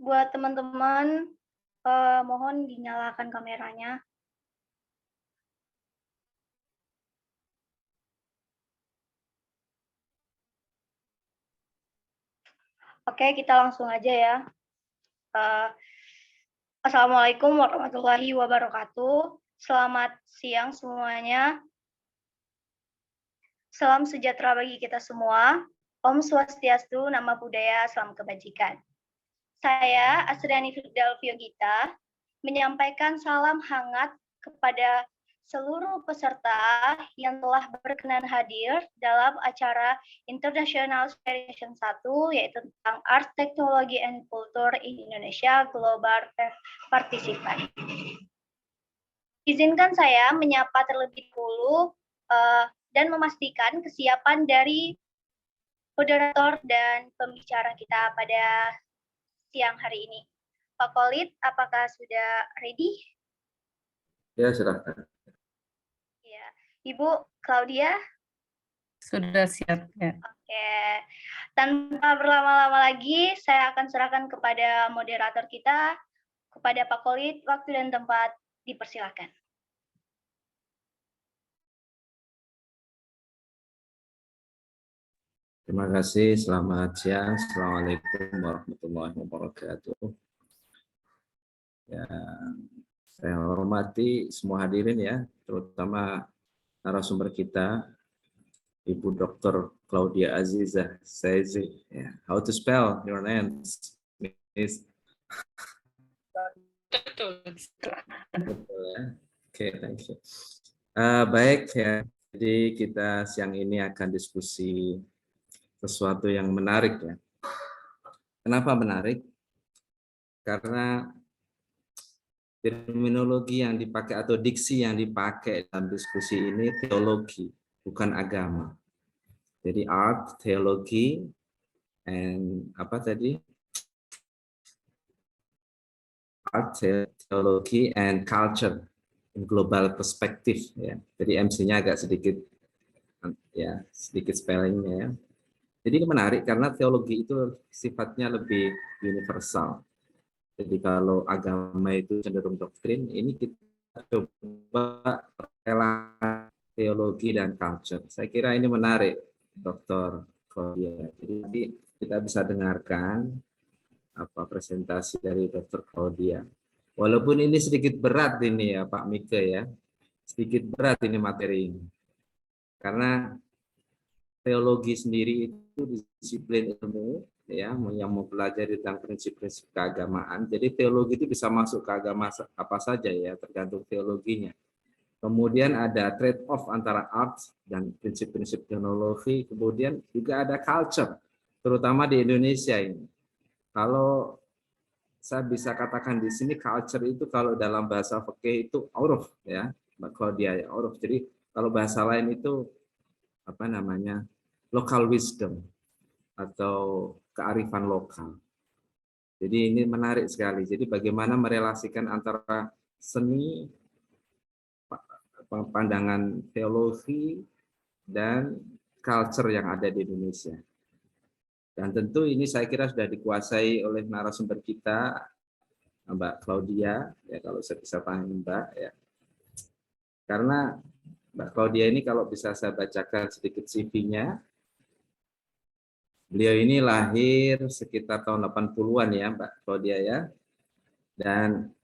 Buat teman-teman, mohon dinyalakan kameranya. Oke, kita langsung aja ya. Eee, Assalamualaikum warahmatullahi wabarakatuh. Selamat siang semuanya. Salam sejahtera bagi kita semua. Om Swastiastu, Namo Buddhaya, Salam Kebajikan. Saya Asriani Firdalfi Yogita menyampaikan salam hangat kepada seluruh peserta yang telah berkenan hadir dalam acara International Inspiration 1, yaitu tentang Art, Teknologi, and Culture in Indonesia Global Participant. Izinkan saya menyapa terlebih dahulu dan memastikan kesiapan dari moderator dan pembicara kita pada siang hari ini. Pak Kolit, apakah sudah ready? Ya, silakan. Ya, Ibu Claudia? Sudah siap ya. Oke, tanpa berlama-lama lagi, saya akan serahkan kepada moderator kita, kepada Pak Kolit, waktu dan tempat dipersilakan. Terima kasih, selamat siang. Assalamualaikum warahmatullahi wabarakatuh. Ya, saya hormati semua hadirin ya, terutama narasumber kita, Ibu Dr. Claudia Azizah Saizi. Ya. How to spell your name? Miss? Betul. Betul ya. Oke, thank you. Baik ya, jadi kita siang ini akan diskusi sesuatu yang menarik ya. Kenapa menarik? Karena terminologi yang dipakai atau diksi yang dipakai dalam diskusi ini teologi, bukan agama. Jadi art, teologi, and apa tadi? Art, teologi, and culture in global perspective ya. Jadi MC-nya agak sedikit ya, sedikit spellingnya ya. Jadi ini menarik karena teologi itu sifatnya lebih universal. Jadi kalau agama itu cenderung doktrin, ini kita coba relasi teologi dan culture. Saya kira ini menarik, Dr. Claudia. Jadi kita bisa dengarkan apa presentasi dari Dr. Claudia. Walaupun ini sedikit berat ini ya Pak Mike ya, sedikit berat ini materi ini. Karena teologi sendiri itu disiplin ilmu ya yang mempelajari tentang prinsip-prinsip keagamaan. Jadi teologi itu bisa masuk ke agama apa saja ya, tergantung teologinya. Kemudian ada trade off antara art dan prinsip-prinsip teknologi. Kemudian juga ada culture, terutama di Indonesia ini. Kalau saya bisa katakan di sini culture itu kalau dalam bahasa fikih itu uruf ya, Mbak Claudia ya, uruf. Jadi kalau bahasa lain itu apa namanya? Local wisdom atau kearifan lokal. Jadi ini menarik sekali. Jadi bagaimana merelasikan antara seni, pandangan teologi, dan culture yang ada di Indonesia. Dan tentu ini saya kira sudah dikuasai oleh narasumber kita, Mbak Claudia, ya kalau saya bisa paham Mbak, ya. Karena Mbak Claudia ini kalau bisa saya bacakan sedikit CV-nya, beliau ini lahir sekitar tahun 80-an ya, Mbak Claudia ya, dan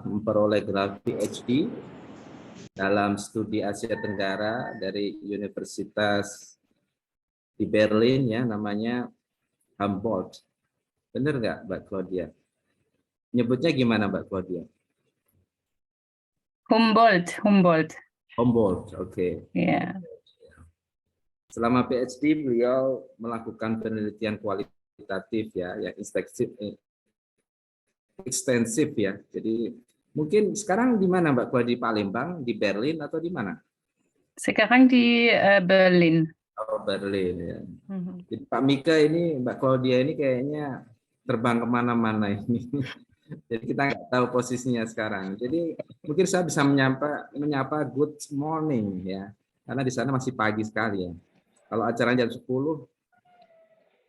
memperoleh gelar PhD dalam studi Asia Tenggara dari Universitas di Berlin ya, namanya Humboldt. Benar nggak, Mbak Claudia? Nyebutnya gimana, Mbak Claudia? Humboldt. Humboldt, oke. Ya. Selama PhD beliau melakukan penelitian kualitatif ya, yang ekstensif ya. Jadi mungkin sekarang di mana Mbak Claudia? Di Palembang, di Berlin atau di mana? Sekarang di Berlin. Oh, Berlin ya. Jadi Pak Mika ini, Mbak Claudia ini kayaknya terbang kemana-mana ini. Jadi kita nggak tahu posisinya sekarang. Jadi mungkin saya bisa menyapa good morning ya, karena di sana masih pagi sekali ya. Kalau acara jam 10,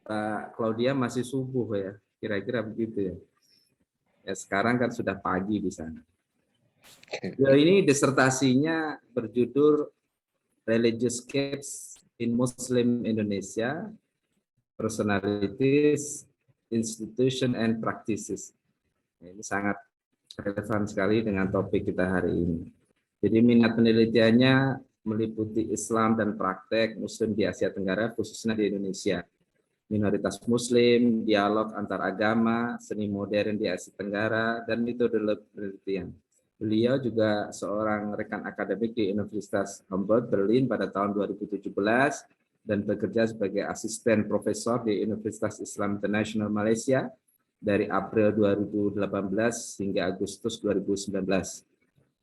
Mbak Claudia masih subuh ya. kira-kira begitu ya. Ya sekarang kan sudah pagi di sana. Ini disertasinya berjudul Religious Shapes in Muslim Indonesia, Personalities, Institution and Practices. Ini sangat relevan sekali dengan topik kita hari ini. Jadi minat penelitiannya meliputi Islam dan praktek Muslim di Asia Tenggara, khususnya di Indonesia. Minoritas Muslim, dialog antar agama, seni modern di Asia Tenggara, dan metode penelitian. Beliau juga seorang rekan akademik di Universitas Humboldt Berlin pada tahun 2017 dan bekerja sebagai asisten profesor di Universitas Islam International Malaysia dari April 2018 hingga Agustus 2019.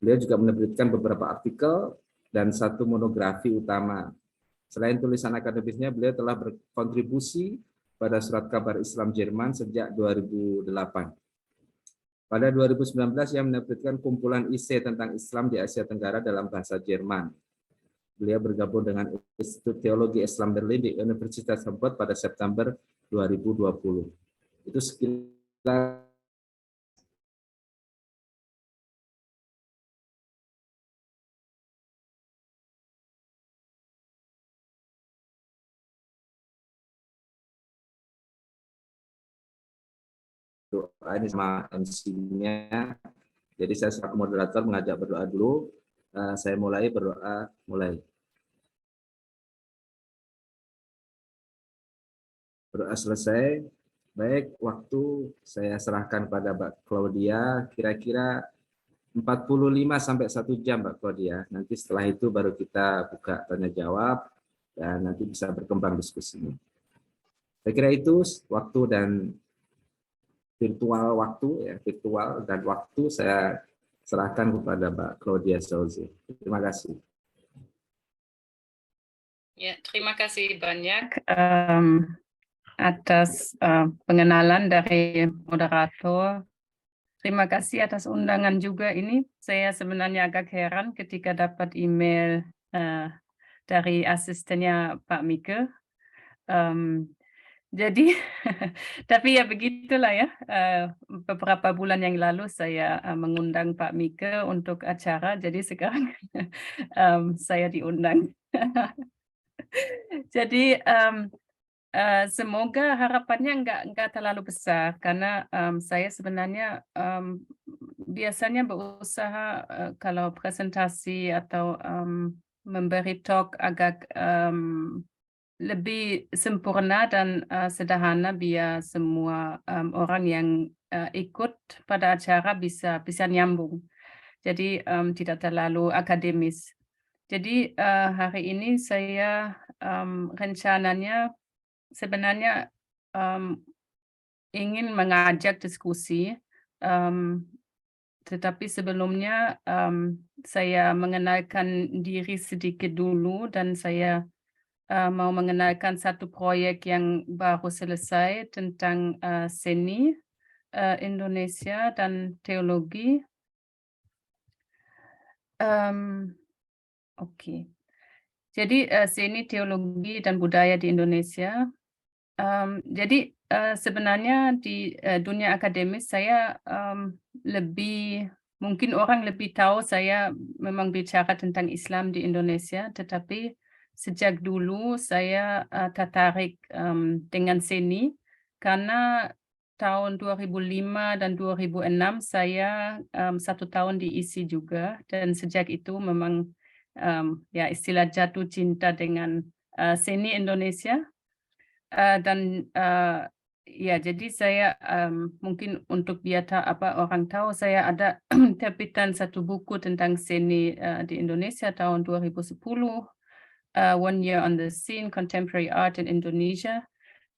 Beliau juga menerbitkan beberapa artikel dan satu monografi utama. Selain tulisan akademisnya, beliau telah berkontribusi pada Surat Kabar Islam Jerman sejak 2008. Pada 2019, ia menerbitkan kumpulan IC tentang Islam di Asia Tenggara dalam bahasa Jerman. Beliau bergabung dengan Institut Teologi Islam Berlin di Universitas Humboldt pada September 2020. Itu sekitar doa ini sama MC-nya. Jadi saya sebagai moderator mengajak berdoa dulu. Saya mulai berdoa, mulai. Berdoa selesai. Baik, waktu saya serahkan pada Mbak Claudia, kira-kira 45 sampai 1 jam Mbak Claudia. Nanti setelah itu baru kita buka tanya jawab dan nanti bisa berkembang diskusinya. Saya kira itu waktu dan virtual dan waktu saya serahkan kepada Mbak Claudia Souze. Terima kasih. Ya, terima kasih banyak atas pengenalan dari moderator. Terima kasih atas undangan juga ini. Saya sebenarnya agak heran ketika dapat email dari asistennya Pak Mike. Jadi, tapi ya begitulah ya. Beberapa bulan yang lalu saya mengundang Pak Mike untuk acara, jadi sekarang saya diundang. Jadi semoga harapannya nggak terlalu besar karena saya sebenarnya biasanya berusaha kalau presentasi atau memberi talk agak lebih sempurna dan sederhana biar semua orang yang ikut pada acara bisa nyambung. Jadi tidak terlalu akademis. Jadi hari ini saya rencananya sebenarnya ingin mengajak diskusi, tetapi sebelumnya saya mengenalkan diri sedikit dulu dan saya mau mengenalkan satu proyek yang baru selesai tentang seni Indonesia dan teologi. Oke. Jadi seni, teologi, dan budaya di Indonesia. Jadi sebenarnya di dunia akademis saya mungkin orang lebih tahu saya memang bicara tentang Islam di Indonesia, tetapi sejak dulu saya tertarik dengan seni karena tahun 2005 dan 2006 saya 1 tahun di ISI juga, dan sejak itu memang ya istilah jatuh cinta dengan seni Indonesia. Dan ya jadi saya mungkin untuk biar orang tahu saya ada terbitan satu buku tentang seni di Indonesia tahun 2010, One Year on the Scene, Contemporary Art in Indonesia.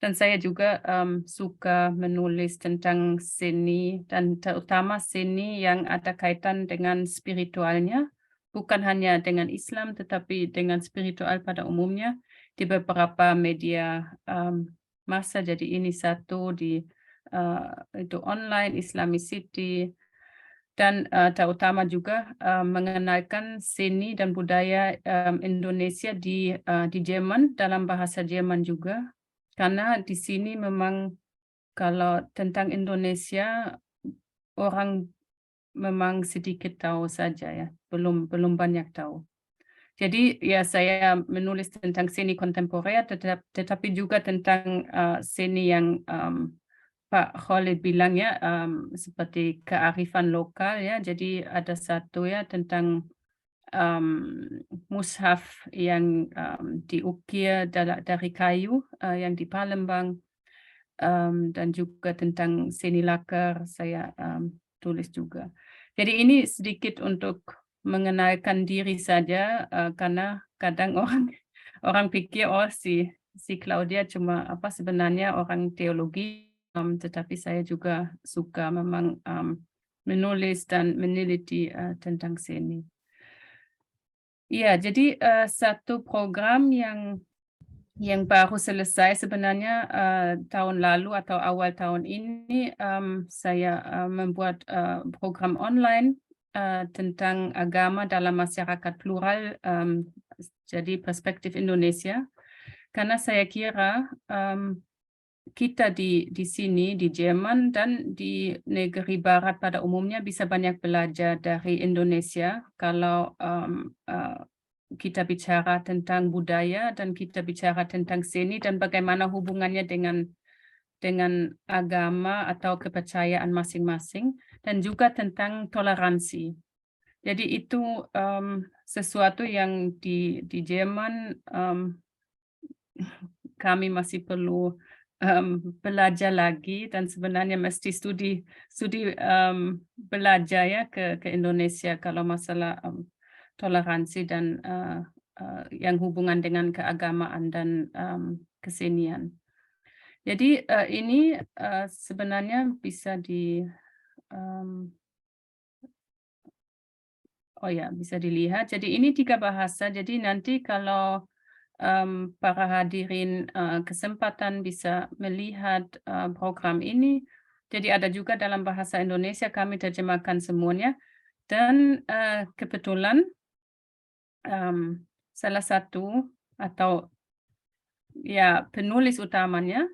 Dan saya juga suka menulis tentang seni dan terutama seni yang ada kaitan dengan spiritualnya, bukan hanya dengan Islam tetapi dengan spiritual pada umumnya di beberapa media massa. Jadi ini satu di itu online, Islamicity, dan terutama juga mengenalkan seni dan budaya Indonesia di Jerman dalam bahasa Jerman juga, karena di sini memang kalau tentang Indonesia orang memang sedikit tahu saja ya, belum banyak tahu. Jadi ya saya menulis tentang seni kontemporer, tetapi juga tentang seni yang Pak Khalid bilang ya, seperti kearifan lokal ya. Jadi ada satu ya tentang mushaf yang diukir dari kayu yang di Palembang, dan juga tentang seni lakar saya tulis juga. Jadi ini sedikit untuk mengenalkan diri saja, karena kadang orang pikir si Claudia cuma sebenarnya orang teologi, tetapi saya juga suka memang menulis dan meneliti tentang seni. Iya, jadi satu program yang baru selesai sebenarnya tahun lalu atau awal tahun ini, saya membuat program online tentang agama dalam masyarakat plural, jadi perspektif Indonesia. Karena saya kira kita di sini, di Jerman dan di negeri barat pada umumnya bisa banyak belajar dari Indonesia kalau kita bicara tentang budaya dan kita bicara tentang seni dan bagaimana hubungannya dengan agama atau kepercayaan masing-masing, dan juga tentang toleransi. Jadi itu sesuatu yang di Jerman kami masih perlu belajar lagi, dan sebenarnya mesti studi belajar ya ke Indonesia kalau masalah toleransi dan yang hubungan dengan keagamaan dan kesenian. Jadi ini sebenarnya bisa bisa dilihat. Jadi ini 3 bahasa. Jadi nanti kalau para hadirin kesempatan bisa melihat program ini. Jadi ada juga dalam bahasa Indonesia, kami terjemahkan semuanya. Dan kebetulan salah satu atau ya penulis utamanya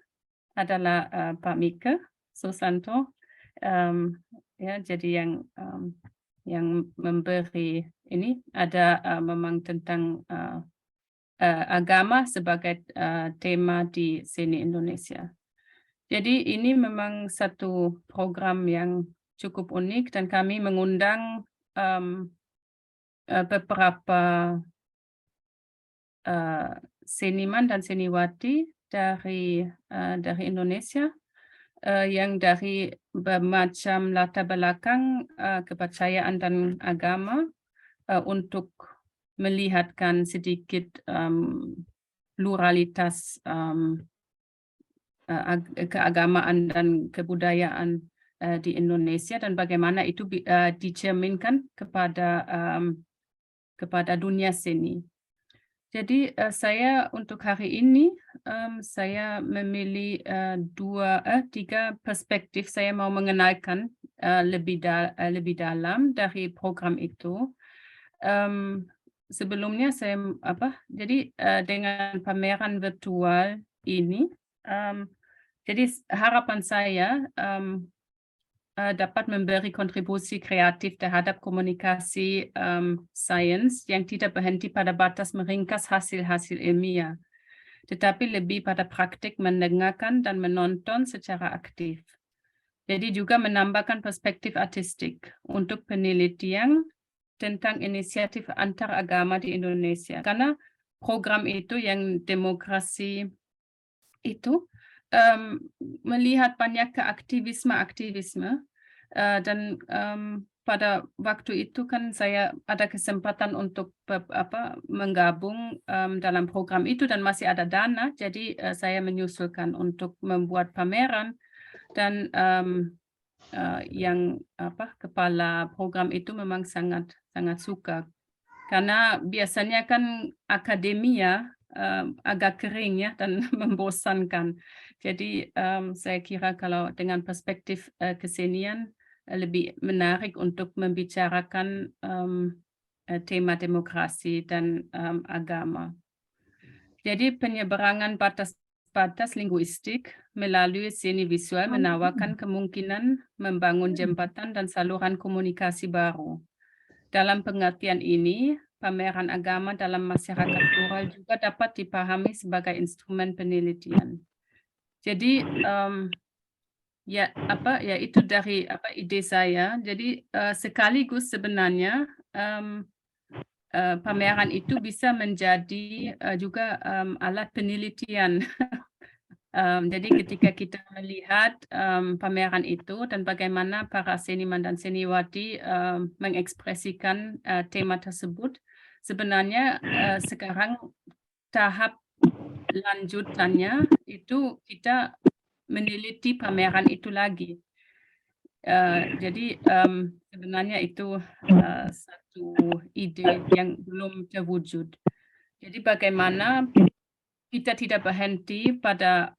adalah Pak Mika Susanto. Ya, jadi yang memberi ini ada memang tentang agama sebagai tema di seni Indonesia. Jadi ini memang satu program yang cukup unik, dan kami mengundang beberapa seniman dan seniwati dari Indonesia yang dari bermacam latar belakang kepercayaan dan agama, untuk melihatkan sedikit pluralitas keagamaan dan kebudayaan di Indonesia, dan bagaimana itu dicerminkan kepada dunia seni. Jadi saya untuk hari ini saya memilih 3 perspektif. Saya mau mengenalkan lebih dalam dari program itu. Sebelumnya saya jadi dengan pameran virtual ini, jadi harapan saya dapat memberi kontribusi kreatif terhadap komunikasi sains yang tidak berhenti pada batas meringkas hasil-hasil ilmiah, tetapi lebih pada praktik mendengarkan dan menonton secara aktif. Jadi juga menambahkan perspektif artistik untuk penelitian tentang inisiatif antar agama di Indonesia. Karena program itu yang demokrasi itu melihat banyak keaktivisme dan pada waktu itu kan saya ada kesempatan untuk menggabung dalam program itu, dan masih ada dana, jadi saya menyusulkan untuk membuat pameran, dan yang kepala program itu memang sangat suka, karena biasanya kan akademia agak kering ya dan membosankan. Jadi saya kira kalau dengan perspektif kesenian lebih menarik untuk membicarakan tema demokrasi dan agama. Jadi penyeberangan batas batas linguistik melalui seni visual menawarkan kemungkinan membangun jembatan dan saluran komunikasi baru. Dalam pengertian ini, pameran agama dalam masyarakat plural juga dapat dipahami sebagai instrumen penelitian. Jadi itu dari ide saya. Jadi sekaligus sebenarnya pameran itu bisa menjadi juga alat penelitian. Jadi ketika kita melihat pameran itu dan bagaimana para seniman dan seniwati mengekspresikan tema tersebut, sebenarnya sekarang tahap lanjutannya itu kita meneliti pameran itu lagi. Jadi sebenarnya itu satu ide yang belum terwujud. Jadi bagaimana kita tidak berhenti pada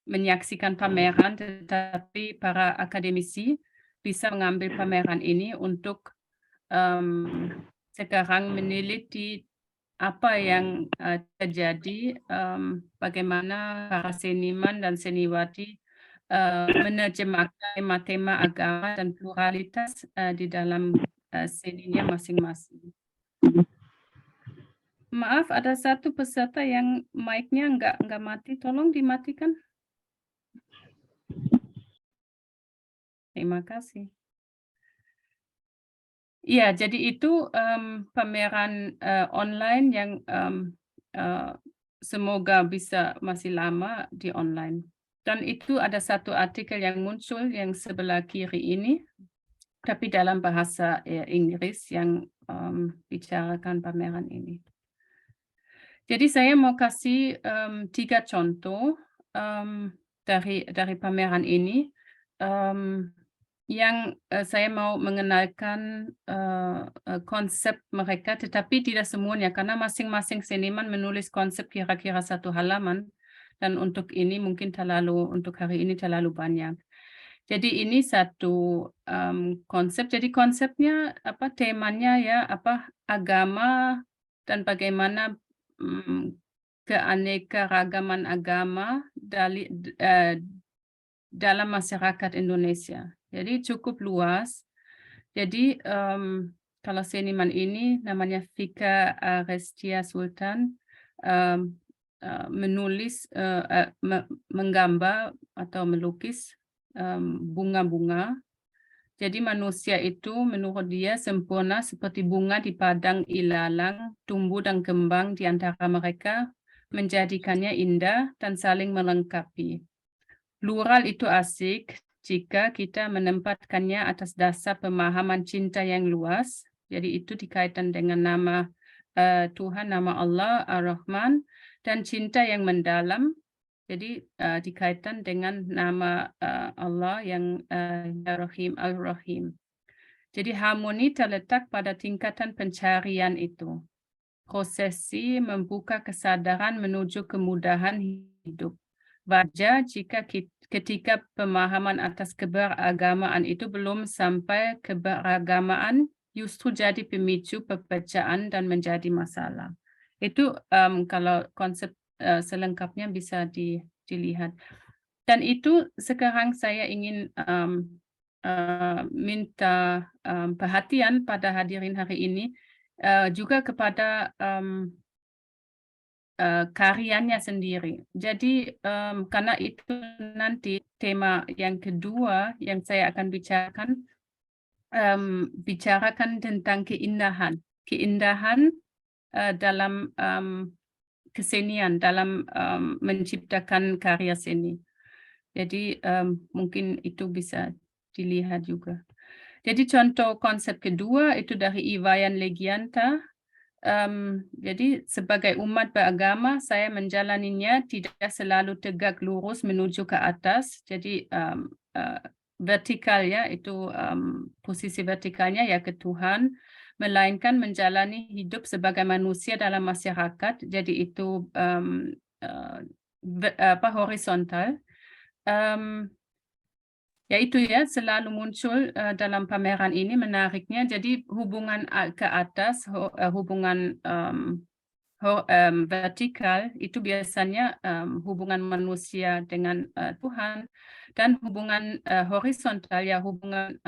menyaksikan pameran, tetapi para akademisi bisa mengambil pameran ini untuk sekarang meneliti apa yang terjadi, bagaimana para seniman dan seniwati menerjemahkan tema-tema agama dan pluralitas di dalam seninya masing-masing. Maaf, ada satu peserta yang mic-nya nggak mati. Tolong dimatikan. Terima kasih. Iya, jadi itu pameran online yang semoga bisa masih lama di online. Dan itu ada satu artikel yang muncul yang sebelah kiri ini, tapi dalam bahasa Inggris yang bicarakan pameran ini. Jadi saya mau kasih 3 contoh dari pameran ini yang saya mau mengenalkan konsep mereka, tetapi tidak semuanya karena masing-masing seniman menulis konsep kira-kira 1 halaman dan untuk ini mungkin untuk hari ini terlalu banyak. Jadi ini satu konsep. Jadi konsepnya temanya ya agama dan bagaimana keanekaragaman agama dalam masyarakat Indonesia. Jadi cukup luas. Jadi kalau seniman ini namanya Vika Arestia Sultan menulis, menggambar atau melukis bunga-bunga. Jadi manusia itu menurut dia sempurna seperti bunga di padang ilalang, tumbuh dan kembang di antara mereka, menjadikannya indah dan saling melengkapi. Plural itu asik jika kita menempatkannya atas dasar pemahaman cinta yang luas. Jadi itu dikaitkan dengan nama Tuhan, nama Allah, Ar-Rahman, dan cinta yang mendalam. Jadi dikaitkan dengan nama Allah yang Ar-Rahim, Al-Rahim. Jadi harmoni terletak pada tingkatan pencarian itu. Prosesi membuka kesadaran menuju kemudahan hidup. Wajar jika ketika pemahaman atas keberagamaan itu belum sampai keberagamaan, justru jadi pemicu perpecahan dan menjadi masalah. Itu kalau konsep selengkapnya bisa dilihat. Dan itu sekarang saya ingin minta perhatian pada hadirin hari ini juga kepada karyanya sendiri. Jadi karena itu nanti tema yang kedua yang saya akan bicarakan tentang keindahan dalam kesenian, dalam menciptakan karya seni. Jadi mungkin itu bisa dilihat juga. Jadi contoh konsep kedua itu dari Iwayan Legianta. Jadi sebagai umat beragama, saya menjalaninya tidak selalu tegak lurus menuju ke atas. Jadi vertikal ya, itu posisi vertikalnya ya ke Tuhan, melainkan menjalani hidup sebagai manusia dalam masyarakat. Jadi itu horizontal. Ya itu ya selalu muncul dalam pameran ini menariknya. Jadi hubungan ke atas, hubungan vertikal itu biasanya hubungan manusia dengan Tuhan, dan hubungan horizontal ya hubungan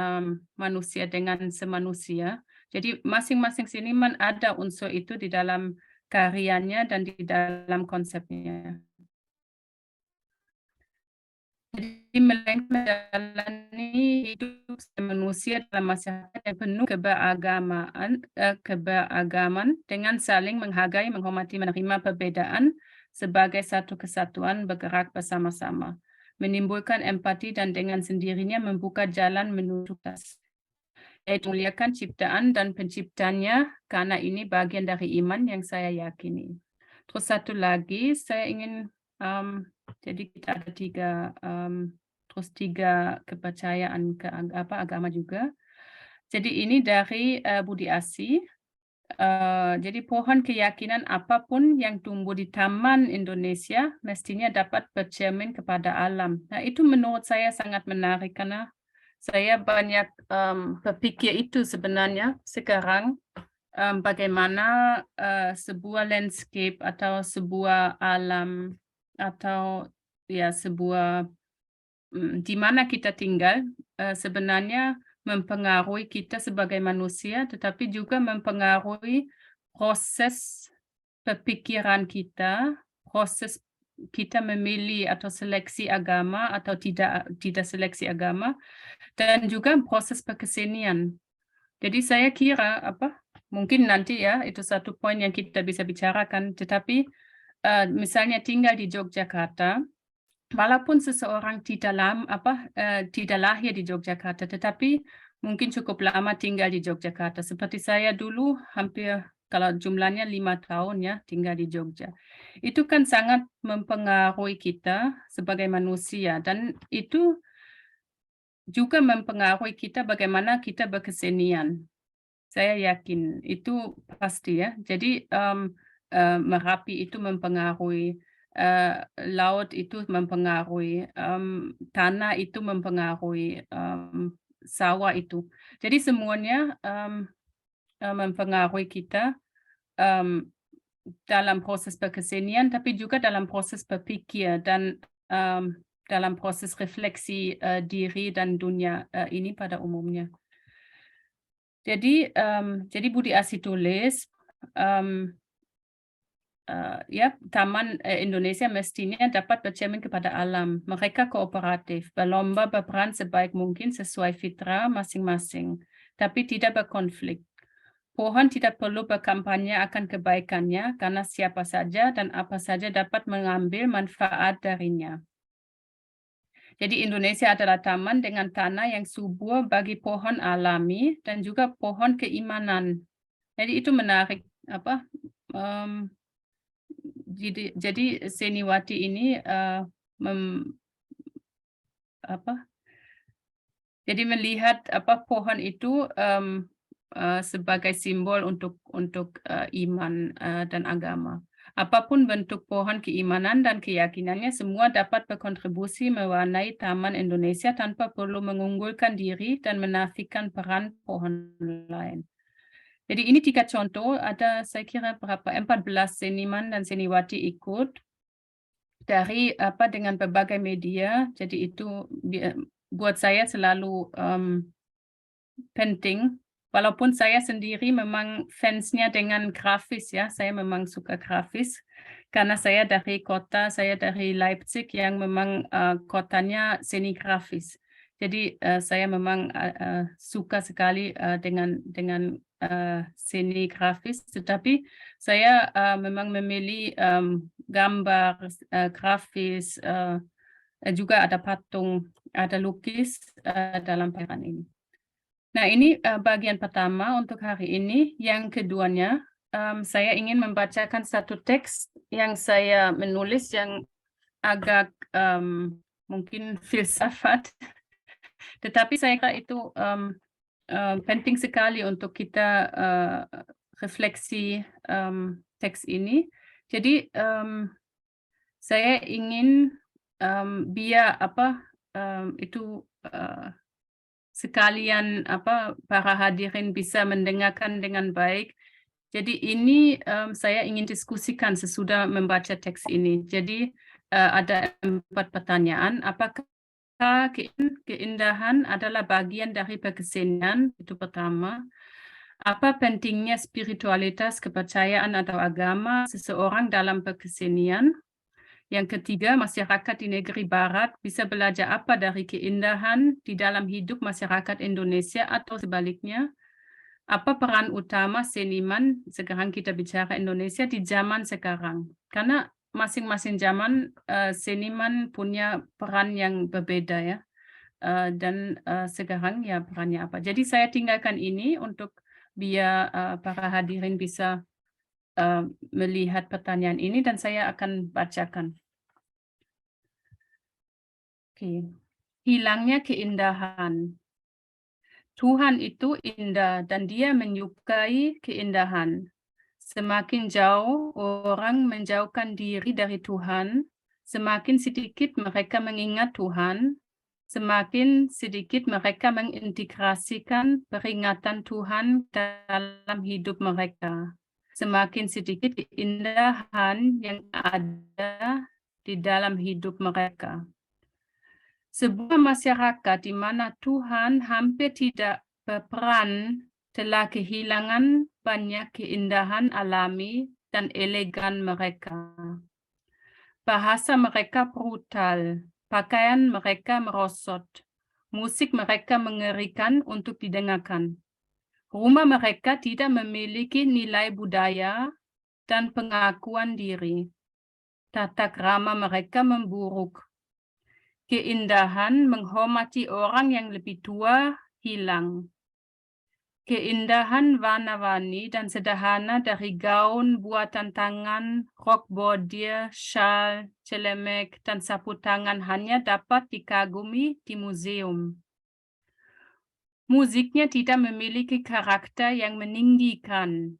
manusia dengan semanusia. Jadi masing-masing seniman ada unsur itu di dalam karyanya dan di dalam konsepnya. Jadi menjalani hidup manusia dalam masyarakat yang penuh keberagaman dengan saling menghargai, menghormati, menerima perbedaan sebagai satu kesatuan, bergerak bersama-sama, menimbulkan empati dan dengan sendirinya membuka jalan menuju tas. Yaitu muliakan ciptaan dan penciptanya, karena ini bagian dari iman yang saya yakini. Terus satu lagi saya ingin jadi kita ada tiga kepercayaan agama juga. Jadi ini dari Budi Asi. Jadi pohon keyakinan apapun yang tumbuh di Taman Indonesia mestinya dapat bercermin kepada alam. Nah itu menurut saya sangat menarik karena saya banyak berpikir itu sebenarnya sekarang. Bagaimana sebuah landscape atau sebuah alam atau ya sebuah di mana kita tinggal sebenarnya mempengaruhi kita sebagai manusia, tetapi juga mempengaruhi proses berpikiran kita, proses kita memilih atau seleksi agama atau tidak seleksi agama, dan juga proses berkesenian. Jadi saya kira mungkin nanti ya itu satu poin yang kita bisa bicarakan, tetapi misalnya tinggal di Yogyakarta, walaupun seseorang tidak lahir di Yogyakarta, tetapi mungkin cukup lama tinggal di Yogyakarta. Seperti saya dulu hampir kalau jumlahnya 5 tahun ya tinggal di Jogja. Itu kan sangat mempengaruhi kita sebagai manusia, dan itu juga mempengaruhi kita bagaimana kita berkesenian. Saya yakin itu pasti ya. Jadi Merapi itu mempengaruhi, laut itu mempengaruhi, tanah itu mempengaruhi, sawah itu. Jadi semuanya mempengaruhi kita dalam proses berkesenian, tapi juga dalam proses berpikir dan dalam proses refleksi diri dan dunia ini pada umumnya. Jadi Budi Asi tulis, ya Taman Indonesia mestinya dapat bercermin kepada alam. Mereka kooperatif, berlomba berperan sebaik mungkin sesuai fitrah masing-masing, tapi tidak berkonflik. Pohon tidak perlu berkampanye akan kebaikannya, karena siapa saja dan apa saja dapat mengambil manfaat darinya. Jadi Indonesia adalah taman dengan tanah yang subur bagi pohon alami dan juga pohon keimanan. Jadi itu menarik jadi Seniwati ini jadi melihat pohon itu sebagai simbol untuk iman dan agama. Apapun bentuk pohon keimanan dan keyakinannya, semua dapat berkontribusi mewarnai Taman Indonesia tanpa perlu mengunggulkan diri dan menafikan peran pohon lain. Jadi ini 3 contoh, ada saya kira 14 seniman dan seniwati ikut dari dengan berbagai media. Jadi itu buat saya selalu penting. Walaupun saya sendiri memang fansnya dengan grafis ya, saya memang suka grafis karena saya dari Leipzig yang memang kotanya seni grafis. Jadi saya memang suka sekali dengan seni grafis, tetapi saya memang memilih gambar grafis, juga ada patung, ada lukis dalam pameran ini. Nah, ini bagian pertama untuk hari ini. Yang keduanya, saya ingin membacakan satu teks yang saya menulis yang agak mungkin filsafat, tetapi saya kira itu penting sekali untuk kita refleksi teks ini. Jadi saya ingin biar itu sekalian para hadirin bisa mendengarkan dengan baik. Jadi ini saya ingin diskusikan sesudah membaca teks ini. Jadi ada 4 pertanyaan. Apakah keindahan adalah bagian dari kesenian? Itu pertama. Apa pentingnya spiritualitas, kepercayaan atau agama seseorang dalam kesenian? Yang ketiga, masyarakat di negeri barat bisa belajar apa dari keindahan di dalam hidup masyarakat Indonesia atau sebaliknya? Apa peran utama seniman, sekarang kita bicara Indonesia, di zaman sekarang? Karena masing-masing zaman seniman punya peran yang berbeda ya. Dan sekarang ya perannya apa. Jadi saya tinggalkan ini untuk biar para hadirin bisa melihat pertanyaan ini dan saya akan bacakan. Oke. Hilangnya keindahan. Tuhan itu indah dan Dia menyukai keindahan. Semakin jauh orang menjauhkan diri dari Tuhan, semakin sedikit mereka mengingat Tuhan, semakin sedikit mereka mengintegrasikan peringatan Tuhan dalam hidup mereka. Semakin sedikit keindahan yang ada di dalam hidup mereka. Sebuah masyarakat di mana Tuhan hampir tidak berperan telah kehilangan banyak keindahan alami dan elegan mereka. Bahasa mereka brutal, pakaian mereka merosot, musik mereka mengerikan untuk didengarkan. Rumah mereka tidak memiliki nilai budaya dan pengakuan diri. Tata krama mereka memburuk. Keindahan menghormati orang yang lebih tua hilang. Keindahan warna-warni dan sederhana dari gaun buatan tangan, rok bordir, syal, celemek, dan sapu tangan hanya dapat dikagumi di museum. Musiknya tidak memiliki karakter yang meninggikan.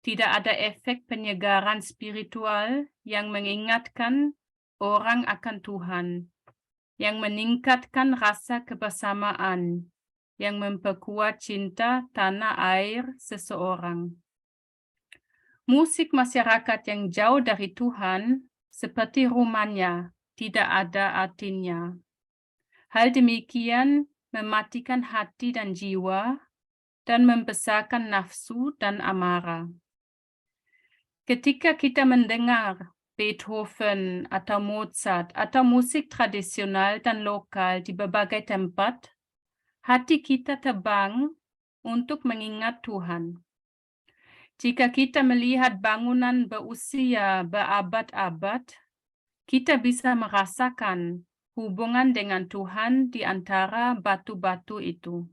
Tidak ada efek penyegaran spiritual yang mengingatkan orang akan Tuhan, yang meningkatkan rasa kebersamaan, yang memperkuat cinta tanah air seseorang. Musik masyarakat yang jauh dari Tuhan, seperti rumahnya, tidak ada artinya. Hal demikian mematikan hati dan jiwa, dan membesarkan nafsu dan amarah. Ketika kita mendengar Beethoven atau Mozart atau musik tradisional dan lokal di berbagai tempat, hati kita terbang untuk mengingat Tuhan. Jika kita melihat bangunan berusia berabad-abad, kita bisa merasakan hubungan dengan Tuhan di antara batu-batu itu.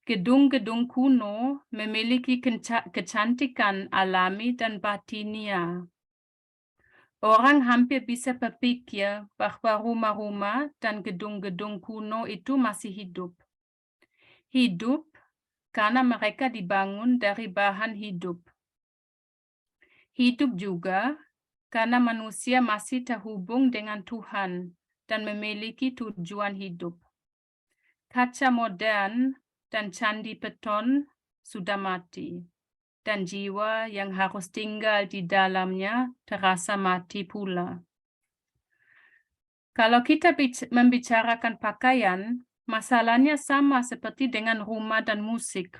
Gedung-gedung kuno memiliki kecantikan alami dan batinia. Orang hampir bisa berpikir bahwa rumah-rumah dan gedung-gedung kuno itu masih hidup. Hidup karena mereka dibangun dari bahan hidup. Hidup juga karena manusia masih terhubung dengan Tuhan dan memiliki tujuan hidup. Kaca modern dan candi beton sudah mati, dan jiwa yang harus tinggal di dalamnya terasa mati pula. Kalau kita membicarakan pakaian, masalahnya sama seperti dengan rumah dan musik.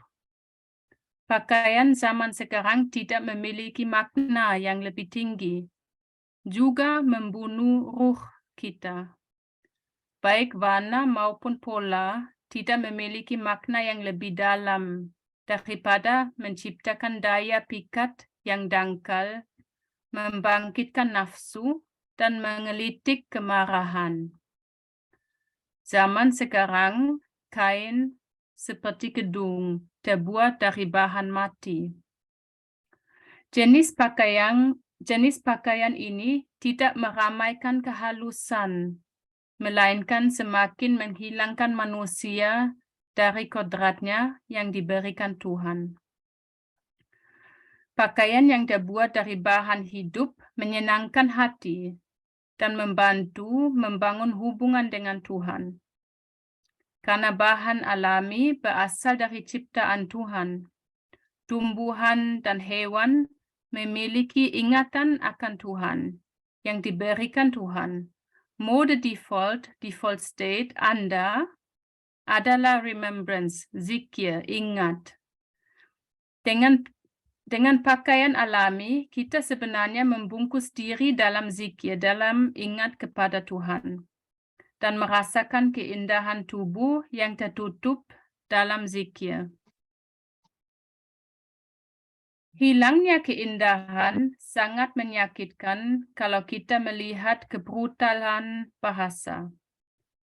Pakaian zaman sekarang tidak memiliki makna yang lebih tinggi, juga membunuh ruh kita. Baik warna maupun pola tidak memiliki makna yang lebih dalam daripada menciptakan daya pikat yang dangkal, membangkitkan nafsu, dan mengelitik kemarahan. Zaman sekarang, kain seperti gedung terbuat dari bahan mati. Jenis pakaian ini tidak meramaikan kehalusan, melainkan semakin menghilangkan manusia dari kodratnya yang diberikan Tuhan. Pakaian yang terbuat dari bahan hidup menyenangkan hati dan membantu membangun hubungan dengan Tuhan. Karena bahan alami berasal dari ciptaan Tuhan, tumbuhan dan hewan memiliki ingatan akan Tuhan yang diberikan Tuhan. Mode default state Anda adalah remembrance, zikir, ingat. Dengan pakaian alami, kita sebenarnya membungkus diri dalam zikir, dalam ingat kepada Tuhan, dan merasakan keindahan tubuh yang tertutup dalam zikir. Hilangnya keindahan sangat menyakitkan kalau kita melihat kebrutalan bahasa.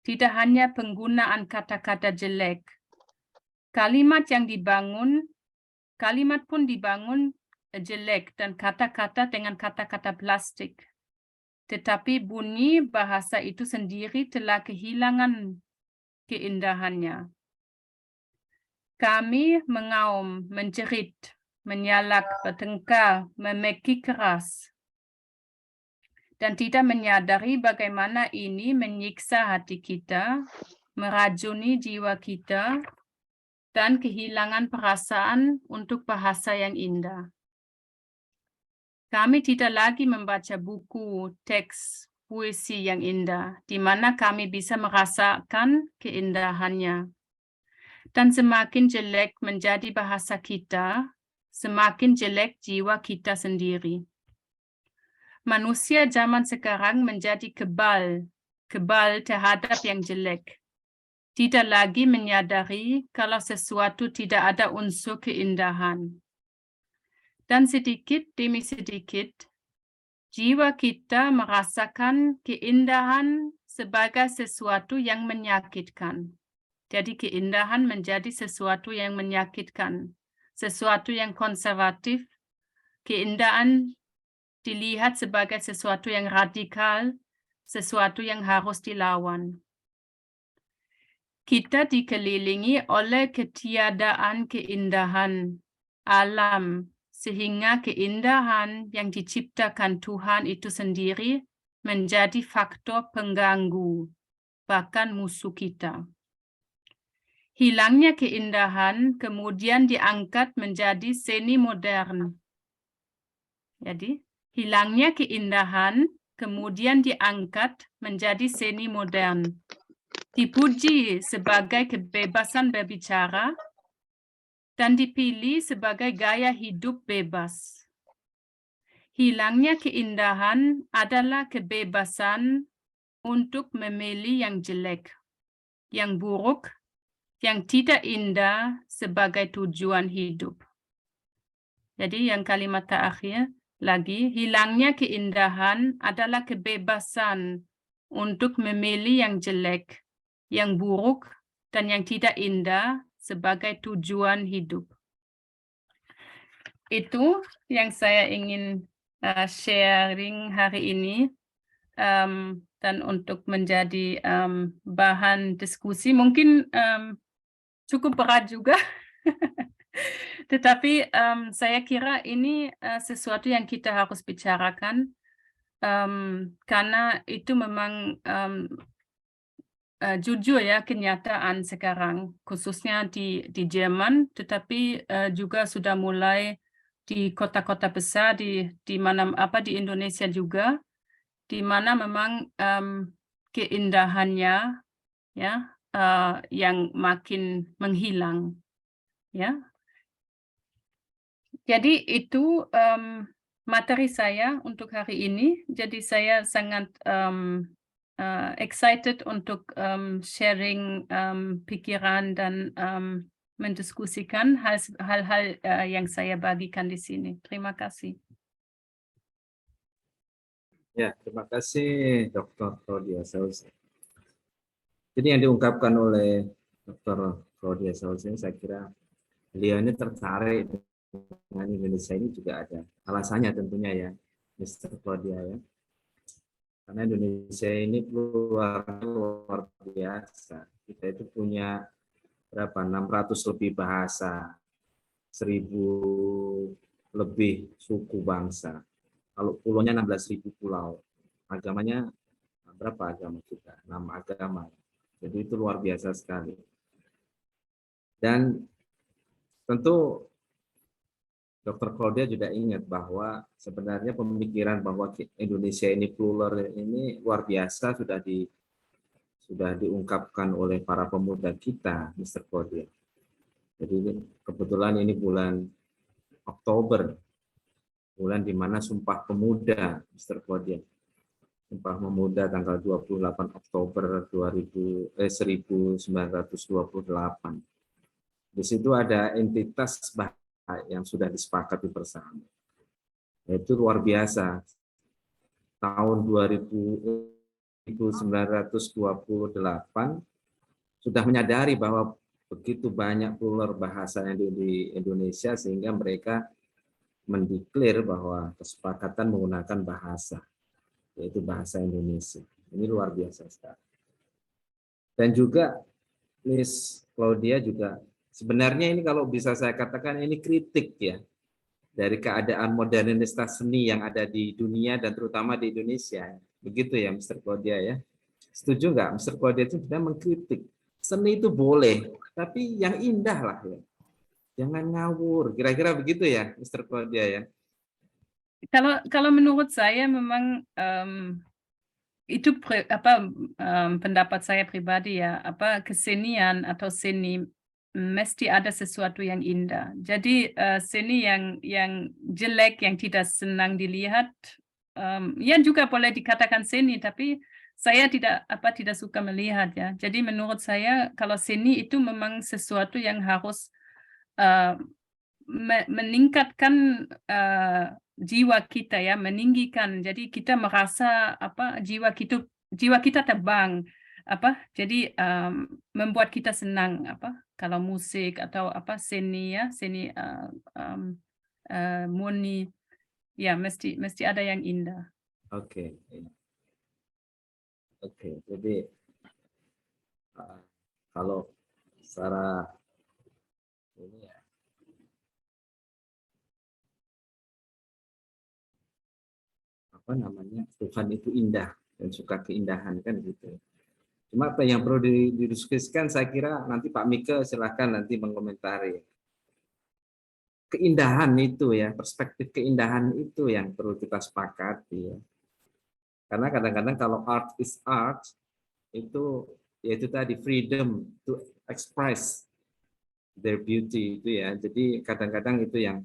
Tidak hanya penggunaan kata-kata jelek. Kalimat pun dibangun jelek dan kata-kata dengan kata-kata plastik. Tetapi bunyi bahasa itu sendiri telah kehilangan keindahannya. Kami mengaum, menjerit, menyalak, bertengkar, memeki keras, dan tidak menyadari bagaimana ini menyiksa hati kita, meracuni jiwa kita, dan kehilangan perasaan untuk bahasa yang indah. Kami tidak lagi membaca buku, teks, puisi yang indah, di mana kami bisa merasakan keindahannya. Dan semakin jelek menjadi bahasa kita, semakin jelek jiwa kita sendiri. Manusia zaman sekarang menjadi kebal terhadap yang jelek. Tidak lagi menyadari kalau sesuatu tidak ada unsur keindahan. Dan sedikit demi sedikit, jiwa kita merasakan keindahan sebagai sesuatu yang menyakitkan. Jadi keindahan menjadi sesuatu yang menyakitkan, sesuatu yang konservatif. Keindahan dilihat sebagai sesuatu yang radikal, sesuatu yang harus dilawan. Kita dikelilingi oleh ketiadaan keindahan alam, sehingga keindahan yang diciptakan Tuhan itu sendiri menjadi faktor pengganggu, bahkan musuh kita. Hilangnya keindahan kemudian diangkat menjadi seni modern. Jadi, hilangnya keindahan kemudian diangkat menjadi seni modern. Dipuji sebagai kebebasan berbicara dan dipilih sebagai gaya hidup bebas. Hilangnya keindahan adalah kebebasan untuk memilih yang jelek, yang buruk, yang tidak indah sebagai tujuan hidup. Jadi yang kalimat terakhir lagi, hilangnya keindahan adalah kebebasan untuk memilih yang jelek, yang buruk, dan yang tidak indah sebagai tujuan hidup. Itu yang saya ingin sharing hari ini, dan untuk menjadi bahan diskusi. Mungkin cukup berat juga, tetapi saya kira ini sesuatu yang kita harus bicarakan, karena itu memang jujur ya kenyataan sekarang, khususnya di Jerman, tetapi juga sudah mulai di kota-kota besar di mana di Indonesia juga, di mana memang keindahannya ya yang makin menghilang ya. Jadi itu materi saya untuk hari ini. Jadi saya sangat excited untuk sharing pikiran dan mendiskusikan hal-hal yang saya bagikan di sini. Terima kasih. Ya, terima kasih Dr. Claudia Sauce. Jadi yang diungkapkan oleh Dr. Claudia Sauce ini saya kira beliau ini tertarik dengan Indonesia ini juga ada alasannya tentunya ya, Mr. Claudia ya. Karena Indonesia ini luar biasa. Kita itu punya berapa? 600 lebih bahasa, 1000 lebih suku bangsa. Kalau pulaunya 16.000 pulau. Agamanya berapa agama kita? 6 agama. Jadi itu luar biasa sekali. Dan tentu Dr. Claudia juga ingat bahwa sebenarnya pemikiran bahwa Indonesia ini plural ini luar biasa sudah diungkapkan oleh para pemuda kita, Mr. Claudia. Jadi kebetulan ini bulan Oktober, bulan di mana Sumpah Pemuda, Mr. Claudia. Sumpah Pemuda tanggal 28 Oktober 1928. Di situ ada entitas yang sudah disepakati bersama. Itu luar biasa. Tahun 1928 sudah menyadari bahwa begitu banyak plural bahasa yang di Indonesia sehingga mereka mendeklar bahwa kesepakatan menggunakan bahasa, yaitu bahasa Indonesia. Ini luar biasa sekali. Dan juga Miss Claudia juga sebenarnya ini kalau bisa saya katakan ini kritik ya dari keadaan modernitas seni yang ada di dunia dan terutama di Indonesia. Begitu ya Mr. Claudia ya. Setuju nggak Mr. Claudia itu sudah mengkritik. Seni itu boleh, tapi yang indah lah ya. Jangan ngawur. Kira-kira begitu ya Mr. Claudia ya. Kalau menurut saya memang itu pendapat saya pribadi ya, kesenian atau seni mesti ada sesuatu yang indah. Jadi seni yang jelek, yang tidak senang dilihat, ya juga boleh dikatakan seni, tapi saya tidak suka melihat ya. Jadi menurut saya kalau seni itu memang sesuatu yang harus meningkatkan jiwa kita ya, meninggikan. Jadi kita merasa jiwa kita terbang, jadi membuat kita senang kalau musik atau seni ya, seni murni ya, mesti ada yang indah. Oke. Jadi kalau secara ini ya, Tuhan itu indah dan suka keindahan kan gitu. Cuma apa yang perlu didiskusikan saya kira nanti Pak Mika silahkan nanti mengomentari. Keindahan itu ya, perspektif keindahan itu yang perlu kita sepakati ya. Karena kadang-kadang kalau art is art itu yaitu tadi freedom to express their beauty itu ya. Jadi kadang-kadang itu yang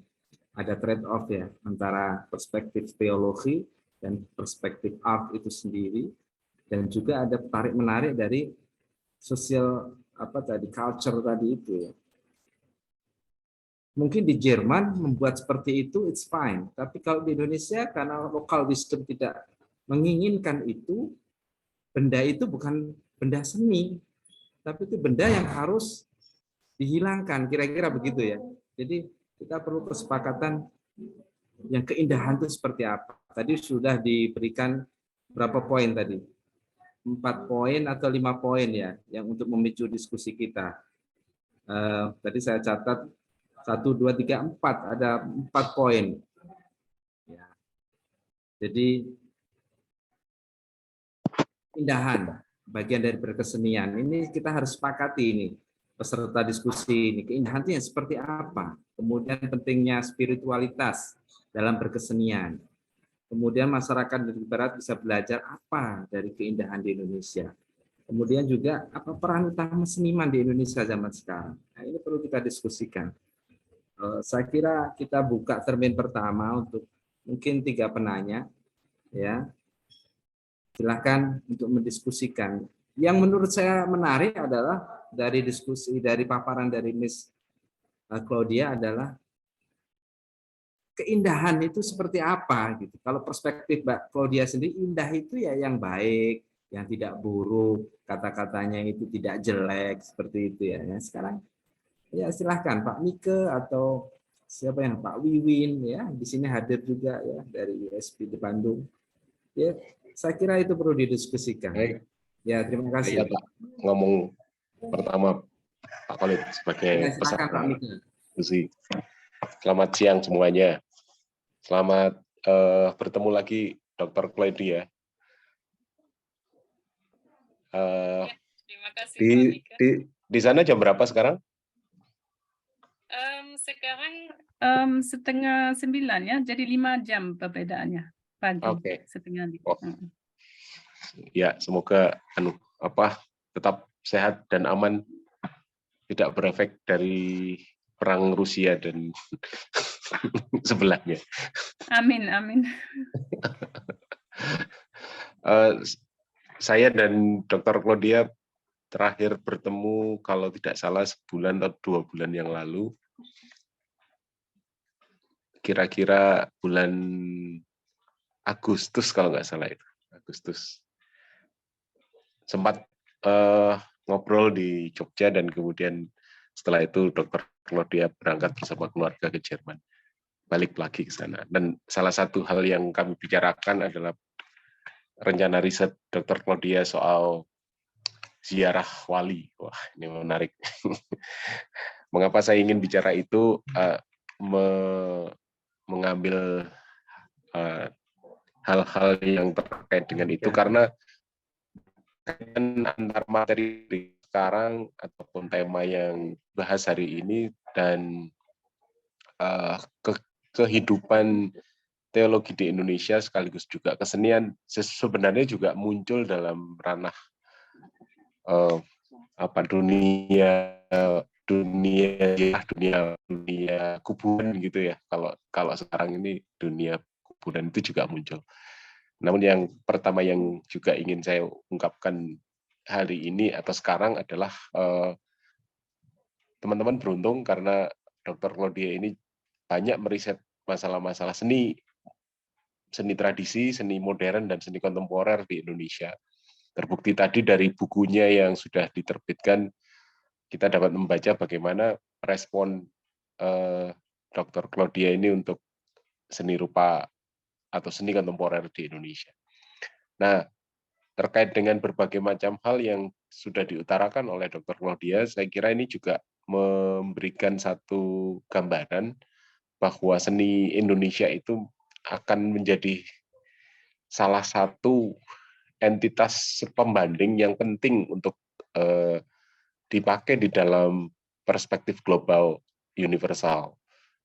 ada trade off ya antara perspektif teologi dan perspektif art itu sendiri, dan juga ada tarik menarik dari sosial culture tadi itu ya. Mungkin di Jerman membuat seperti itu it's fine, tapi kalau di Indonesia karena local wisdom tidak menginginkan itu, benda itu bukan benda seni, tapi itu benda yang harus dihilangkan, kira-kira begitu ya. Jadi kita perlu kesepakatan yang keindahan itu seperti apa. Tadi sudah diberikan berapa poin tadi? 4 poin atau 5 poin ya, yang untuk memicu diskusi kita. Tadi saya catat 1, 2, 3, 4, ada 4 poin. Ya. Jadi keindahan, bagian dari berkesenian. Ini kita harus sepakati ini, peserta diskusi ini. Keindahan itu seperti apa? Kemudian pentingnya spiritualitas dalam berkesenian. Kemudian masyarakat di Barat bisa belajar apa dari keindahan di Indonesia. Kemudian juga apa peran utama seniman di Indonesia zaman sekarang. Nah, ini perlu kita diskusikan. Saya kira kita buka termin pertama untuk mungkin 3 penanya. Ya, silakan untuk mendiskusikan. Yang menurut saya menarik adalah dari diskusi, dari paparan dari Miss Claudia adalah keindahan itu seperti apa gitu. Kalau perspektif Mbak Claudia sendiri, indah itu ya yang baik, yang tidak buruk, kata-katanya itu tidak jelek seperti itu ya. Sekarang ya silahkan Pak Mika atau siapa yang Pak Wiwin ya, di sini hadir juga ya dari USP di Bandung. Ya, saya kira itu perlu didiskusikan. Baik. Ya, terima kasih. Ya, Pak. Ngomong pertama Pak Khalid sebagai peserta diskusi. Selamat siang semuanya. Selamat bertemu lagi Dr. Claudia. Terima kasih, di sana jam berapa sekarang? Sekarang 8:30 ya, jadi 5 jam perbedaannya. Pagi, Oke. 4:30. Oh, ya, semoga tetap sehat dan aman, tidak berefek dari perang Rusia dan sebelahnya. Amin, amin. Saya dan Dr. Claudia terakhir bertemu kalau tidak salah 1 atau 2 bulan yang lalu, kira-kira bulan Agustus kalau nggak salah itu, Agustus. Sempat ngobrol di Jogja dan kemudian setelah itu Dr. Claudia berangkat bersama keluarga ke Jerman, balik lagi ke sana. Dan salah satu hal yang kami bicarakan adalah rencana riset Dr. Claudia soal ziarah wali. Wah, ini menarik. Mengapa saya ingin bicara itu, mengambil hal-hal yang terkait dengan itu, karena antar materi sekarang ataupun tema yang bahas hari ini dan kehidupan teologi di Indonesia sekaligus juga kesenian sebenarnya juga muncul dalam ranah dunia kuburan gitu ya. Kalau sekarang ini dunia kuburan itu juga muncul. Namun yang pertama yang juga ingin saya ungkapkan hari ini atau sekarang adalah teman-teman beruntung karena Dr. Claudia ini banyak meriset masalah-masalah seni tradisi, seni modern, dan seni kontemporer di Indonesia. Terbukti tadi dari bukunya yang sudah diterbitkan, kita dapat membaca bagaimana respon Dr. Claudia ini untuk seni rupa atau seni kontemporer di Indonesia. Nah, terkait dengan berbagai macam hal yang sudah diutarakan oleh Dr. Claudia, saya kira ini juga memberikan satu gambaran bahwa seni Indonesia itu akan menjadi salah satu entitas pembanding yang penting untuk dipakai di dalam perspektif global universal.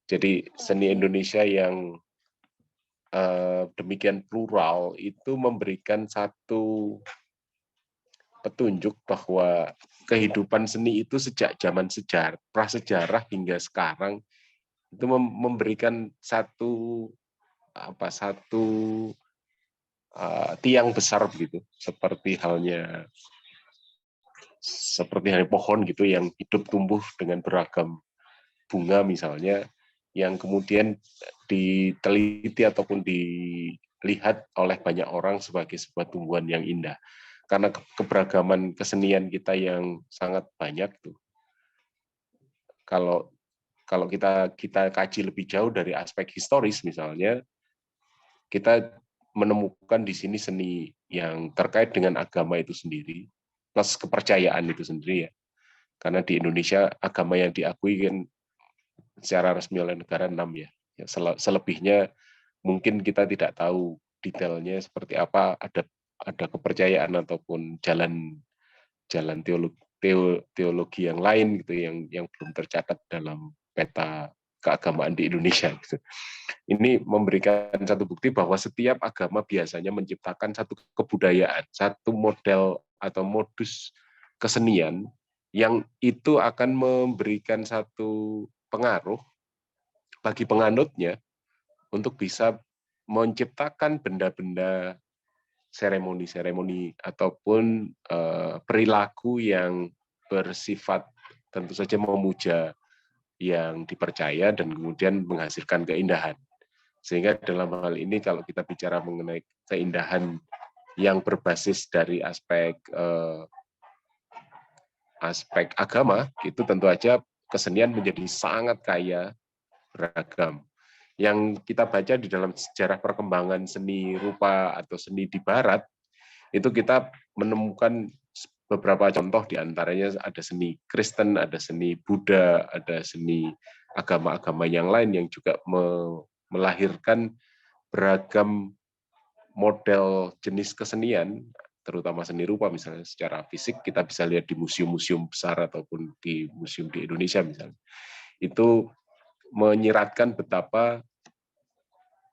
Jadi seni Indonesia yang demikian plural itu memberikan satu petunjuk bahwa kehidupan seni itu sejak zaman prasejarah hingga sekarang itu memberikan satu tiang besar begitu, seperti halnya pohon gitu yang hidup tumbuh dengan beragam bunga misalnya, yang kemudian diteliti ataupun dilihat oleh banyak orang sebagai sebuah tumbuhan yang indah. Karena keberagaman kesenian kita yang sangat banyak tuh. Kalau kita kaji lebih jauh dari aspek historis misalnya, kita menemukan di sini seni yang terkait dengan agama itu sendiri, plus kepercayaan itu sendiri ya. Karena di Indonesia agama yang diakui kan secara resmi oleh negara 6 ya. Selebihnya mungkin kita tidak tahu detailnya seperti apa, ada kepercayaan ataupun jalan teologi yang lain gitu yang belum tercatat dalam peta keagamaan di Indonesia. Ini memberikan satu bukti bahwa setiap agama biasanya menciptakan satu kebudayaan, satu model atau modus kesenian yang itu akan memberikan satu pengaruh bagi penganutnya untuk bisa menciptakan benda-benda seremoni-seremoni ataupun perilaku yang bersifat tentu saja memuja yang dipercaya dan kemudian menghasilkan keindahan. Sehingga dalam hal ini kalau kita bicara mengenai keindahan yang berbasis dari aspek agama, itu tentu aja kesenian menjadi sangat kaya beragam. Yang kita baca di dalam sejarah perkembangan seni rupa atau seni di Barat, itu kita menemukan beberapa contoh, di antaranya ada seni Kristen, ada seni Buddha, ada seni agama-agama yang lain yang juga melahirkan beragam model jenis kesenian, terutama seni rupa misalnya secara fisik kita bisa lihat di museum-museum besar ataupun di museum di Indonesia misalnya. Itu menyiratkan betapa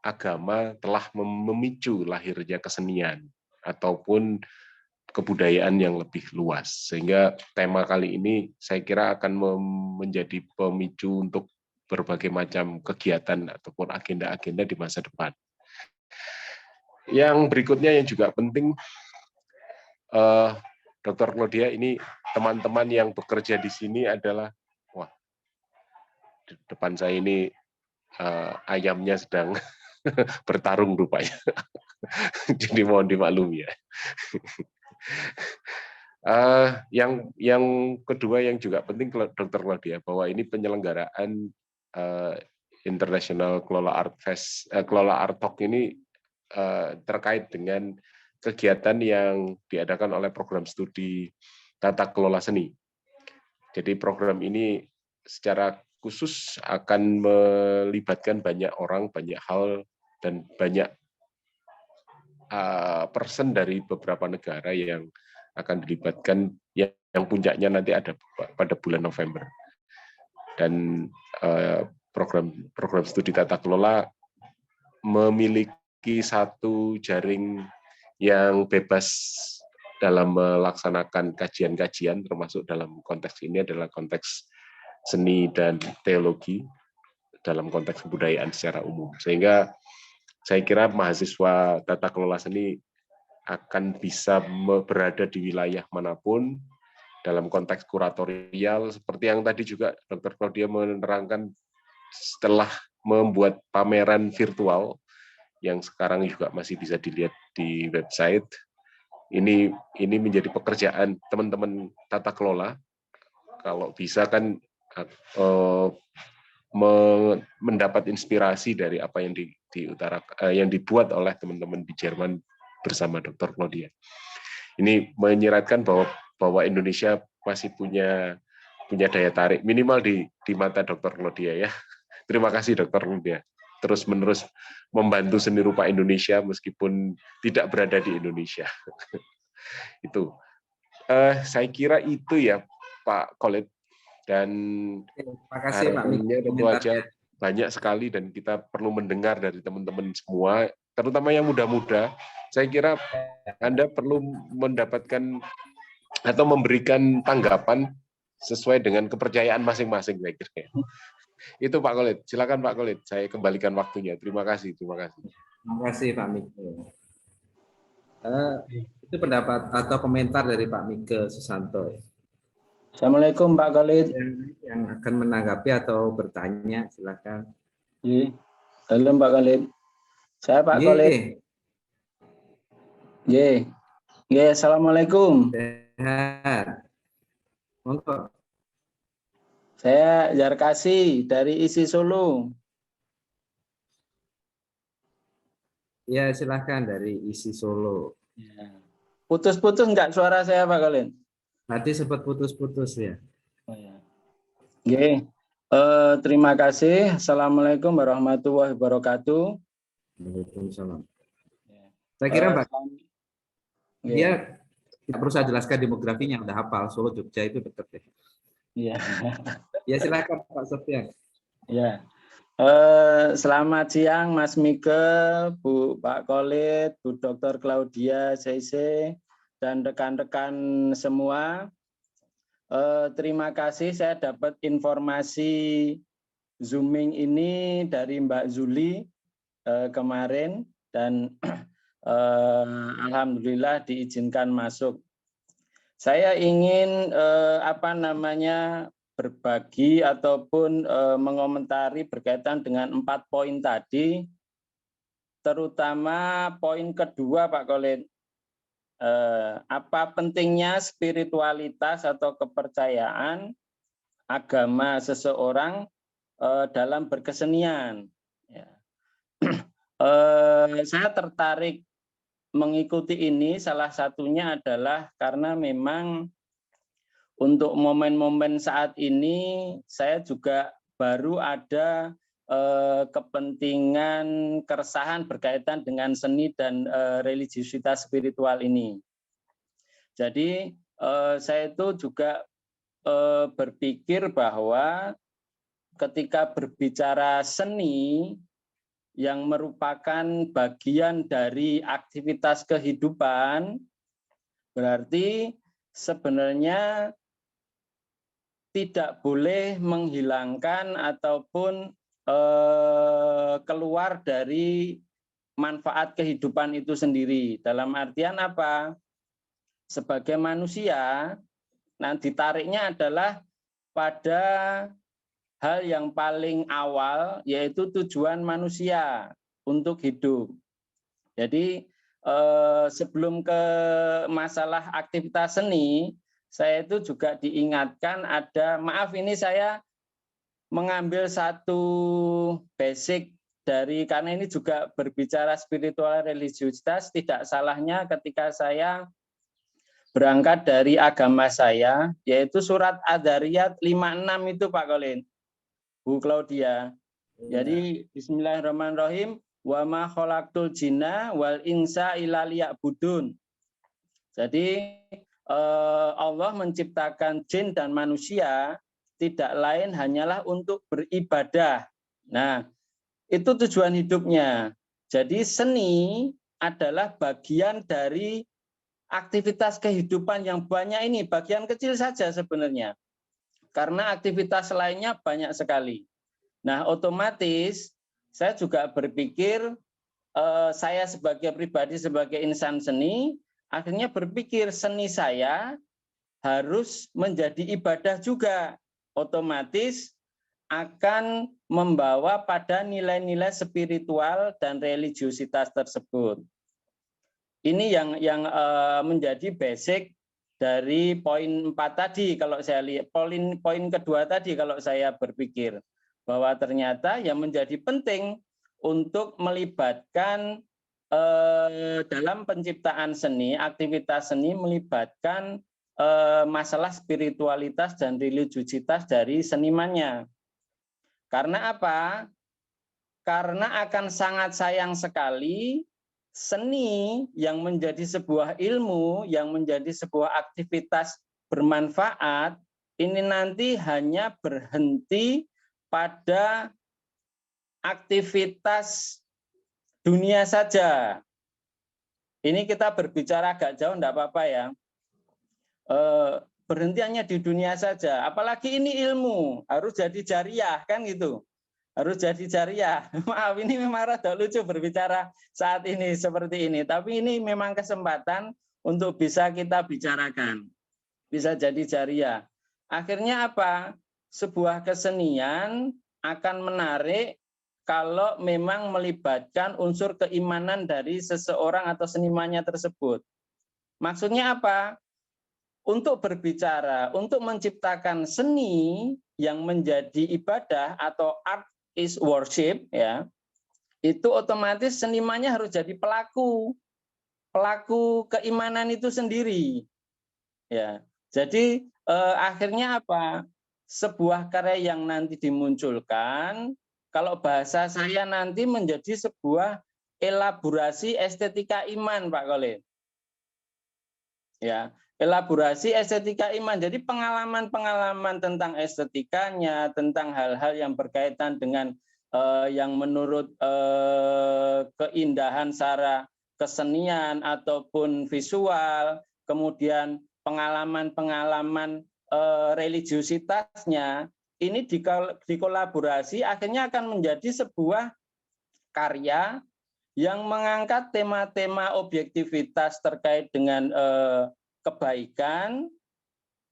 agama telah memicu lahirnya kesenian ataupun kebudayaan yang lebih luas. Sehingga tema kali ini saya kira akan menjadi pemicu untuk berbagai macam kegiatan ataupun agenda-agenda di masa depan. Yang berikutnya yang juga penting, Dr. Claudia, ini teman-teman yang bekerja di sini adalah, wah, di depan saya ini ayamnya sedang bertarung rupanya. Jadi mohon dimaklumi ya. Yang kedua yang juga penting, Dr. Claudia, bahwa ini penyelenggaraan International Kelola Art Fest, Kelola Art Talk ini terkait dengan kegiatan yang diadakan oleh program studi tata kelola seni. Jadi program ini secara khusus akan melibatkan banyak orang, banyak hal, dan banyak person dari beberapa negara yang akan dilibatkan, yang puncaknya nanti ada pada bulan November. Dan program studi tata kelola memiliki satu jaring yang bebas dalam melaksanakan kajian-kajian, termasuk dalam konteks ini adalah konteks seni dan teologi, dalam konteks kebudayaan secara umum. Sehingga saya kira mahasiswa tata kelola seni akan bisa berada di wilayah manapun dalam konteks kuratorial, seperti yang tadi juga Dr. Claudia menerangkan, setelah membuat pameran virtual yang sekarang juga masih bisa dilihat di website. Ini menjadi pekerjaan teman-teman tata kelola. Kalau bisa kan mendapat inspirasi dari apa yang yang dibuat oleh teman-teman di Jerman bersama Dr. Claudia. Ini menyiratkan bahwa Indonesia masih punya daya tarik minimal di mata Dr. Claudia ya. Terima kasih Dr. Claudia. Terus-menerus membantu seni rupa Indonesia meskipun tidak berada di Indonesia. Itu. Saya kira itu ya Pak Khalid. Dan terima kasih Pak Miko. Tentu aja banyak sekali dan kita perlu mendengar dari teman-teman semua, terutama yang muda-muda. Saya kira Anda perlu mendapatkan atau memberikan tanggapan sesuai dengan kepercayaan masing-masing, saya kira. Itu Pak Khalid. Silakan Pak Khalid, saya kembalikan waktunya. Terima kasih. Terima kasih Pak Miko. Itu pendapat atau komentar dari Pak Miko Susanto. Assalamualaikum Pak Khalid. Yang akan menanggapi atau bertanya, silakan. Halo Pak Khalid. Saya Pak Khalid. Assalamualaikum. Sehat. Monggo. Saya Jarkasi dari ISI Solo. Ya, silakan dari ISI Solo. Putus-putus enggak suara saya Pak Khalid? Tadi sempat putus-putus ya. Terima kasih. Assalamualaikum warahmatullahi wabarakatuh. Waalaikumsalam. Saya kira Pak, dia tidak perlu saya jelaskan demografinya, udah hafal. Solo Jogja itu dekat ya. Iya. Ya silakan Pak Sofyan. Ya. Selamat siang Mas Mike, Bu Pak Khalid, Bu Dr. Claudia Seise, dan rekan-rekan semua. Terima kasih saya dapat informasi Zooming ini dari Mbak Zuli kemarin dan alhamdulillah diizinkan masuk. Saya ingin berbagi ataupun mengomentari berkaitan dengan 4 poin tadi, terutama poin kedua Pak Khalid. Apa pentingnya spiritualitas atau kepercayaan agama seseorang dalam berkesenian. Saya tertarik mengikuti ini, salah satunya adalah karena memang untuk momen-momen saat ini saya juga baru ada kepentingan keresahan berkaitan dengan seni dan religiusitas spiritual ini. Jadi saya itu juga berpikir bahwa ketika berbicara seni yang merupakan bagian dari aktivitas kehidupan, berarti sebenarnya tidak boleh menghilangkan ataupun keluar dari manfaat kehidupan itu sendiri. Dalam artian apa? Sebagai manusia, nah ditariknya adalah pada hal yang paling awal, yaitu tujuan manusia untuk hidup. Jadi sebelum ke masalah aktivitas seni, saya itu juga diingatkan ada, maaf ini saya mengambil satu basic dari, karena ini juga berbicara spiritual religiusitas, tidak salahnya ketika saya berangkat dari agama saya, yaitu surat Ad-Dzariyat 56 itu Pak Colin, Bu Claudia. Jadi bismillahirrahmanirrahim, wa ma khalaqtul jinna wal insa illa liya'budun. Jadi Allah menciptakan jin dan manusia tidak lain hanyalah untuk beribadah. Nah, itu tujuan hidupnya. Jadi seni adalah bagian dari aktivitas kehidupan yang banyak ini, bagian kecil saja sebenarnya. Karena aktivitas lainnya banyak sekali. Nah, otomatis saya juga berpikir, saya sebagai pribadi, sebagai insan seni, akhirnya berpikir seni saya harus menjadi ibadah juga. Otomatis akan membawa pada nilai-nilai spiritual dan religiusitas tersebut. Ini yang menjadi basic dari poin 4 tadi, kalau saya lihat poin kedua tadi, kalau saya berpikir bahwa ternyata yang menjadi penting untuk melibatkan dalam penciptaan seni, aktivitas seni melibatkan masalah spiritualitas dan religiusitas dari senimannya. Karena apa? Karena akan sangat sayang sekali seni yang menjadi sebuah ilmu, yang menjadi sebuah aktivitas bermanfaat, ini nanti hanya berhenti pada aktivitas dunia saja. Ini kita berbicara agak jauh, enggak apa-apa ya. Berhenti hanya di dunia saja. Apalagi ini ilmu, harus jadi jariah, kan gitu. Harus jadi jariah. Maaf, ini memang rada lucu berbicara saat ini seperti ini. Tapi ini memang kesempatan untuk bisa kita bicarakan. Bisa jadi jariah. Akhirnya apa? Sebuah kesenian akan menarik kalau memang melibatkan unsur keimanan dari seseorang atau senimannya tersebut. Maksudnya apa? Untuk berbicara, untuk menciptakan seni yang menjadi ibadah atau art is worship, ya, itu otomatis senimannya harus jadi pelaku keimanan itu sendiri. Ya, jadi akhirnya apa? Sebuah karya yang nanti dimunculkan, kalau bahasa saya nanti menjadi sebuah elaborasi estetika iman, Pak Colin. Ya, elaborasi estetika iman. Jadi pengalaman-pengalaman tentang estetikanya, tentang hal-hal yang berkaitan dengan yang menurut keindahan secara kesenian ataupun visual, kemudian pengalaman-pengalaman religiusitasnya, ini dikolaborasi akhirnya akan menjadi sebuah karya yang mengangkat tema-tema objektivitas terkait dengan kebaikan,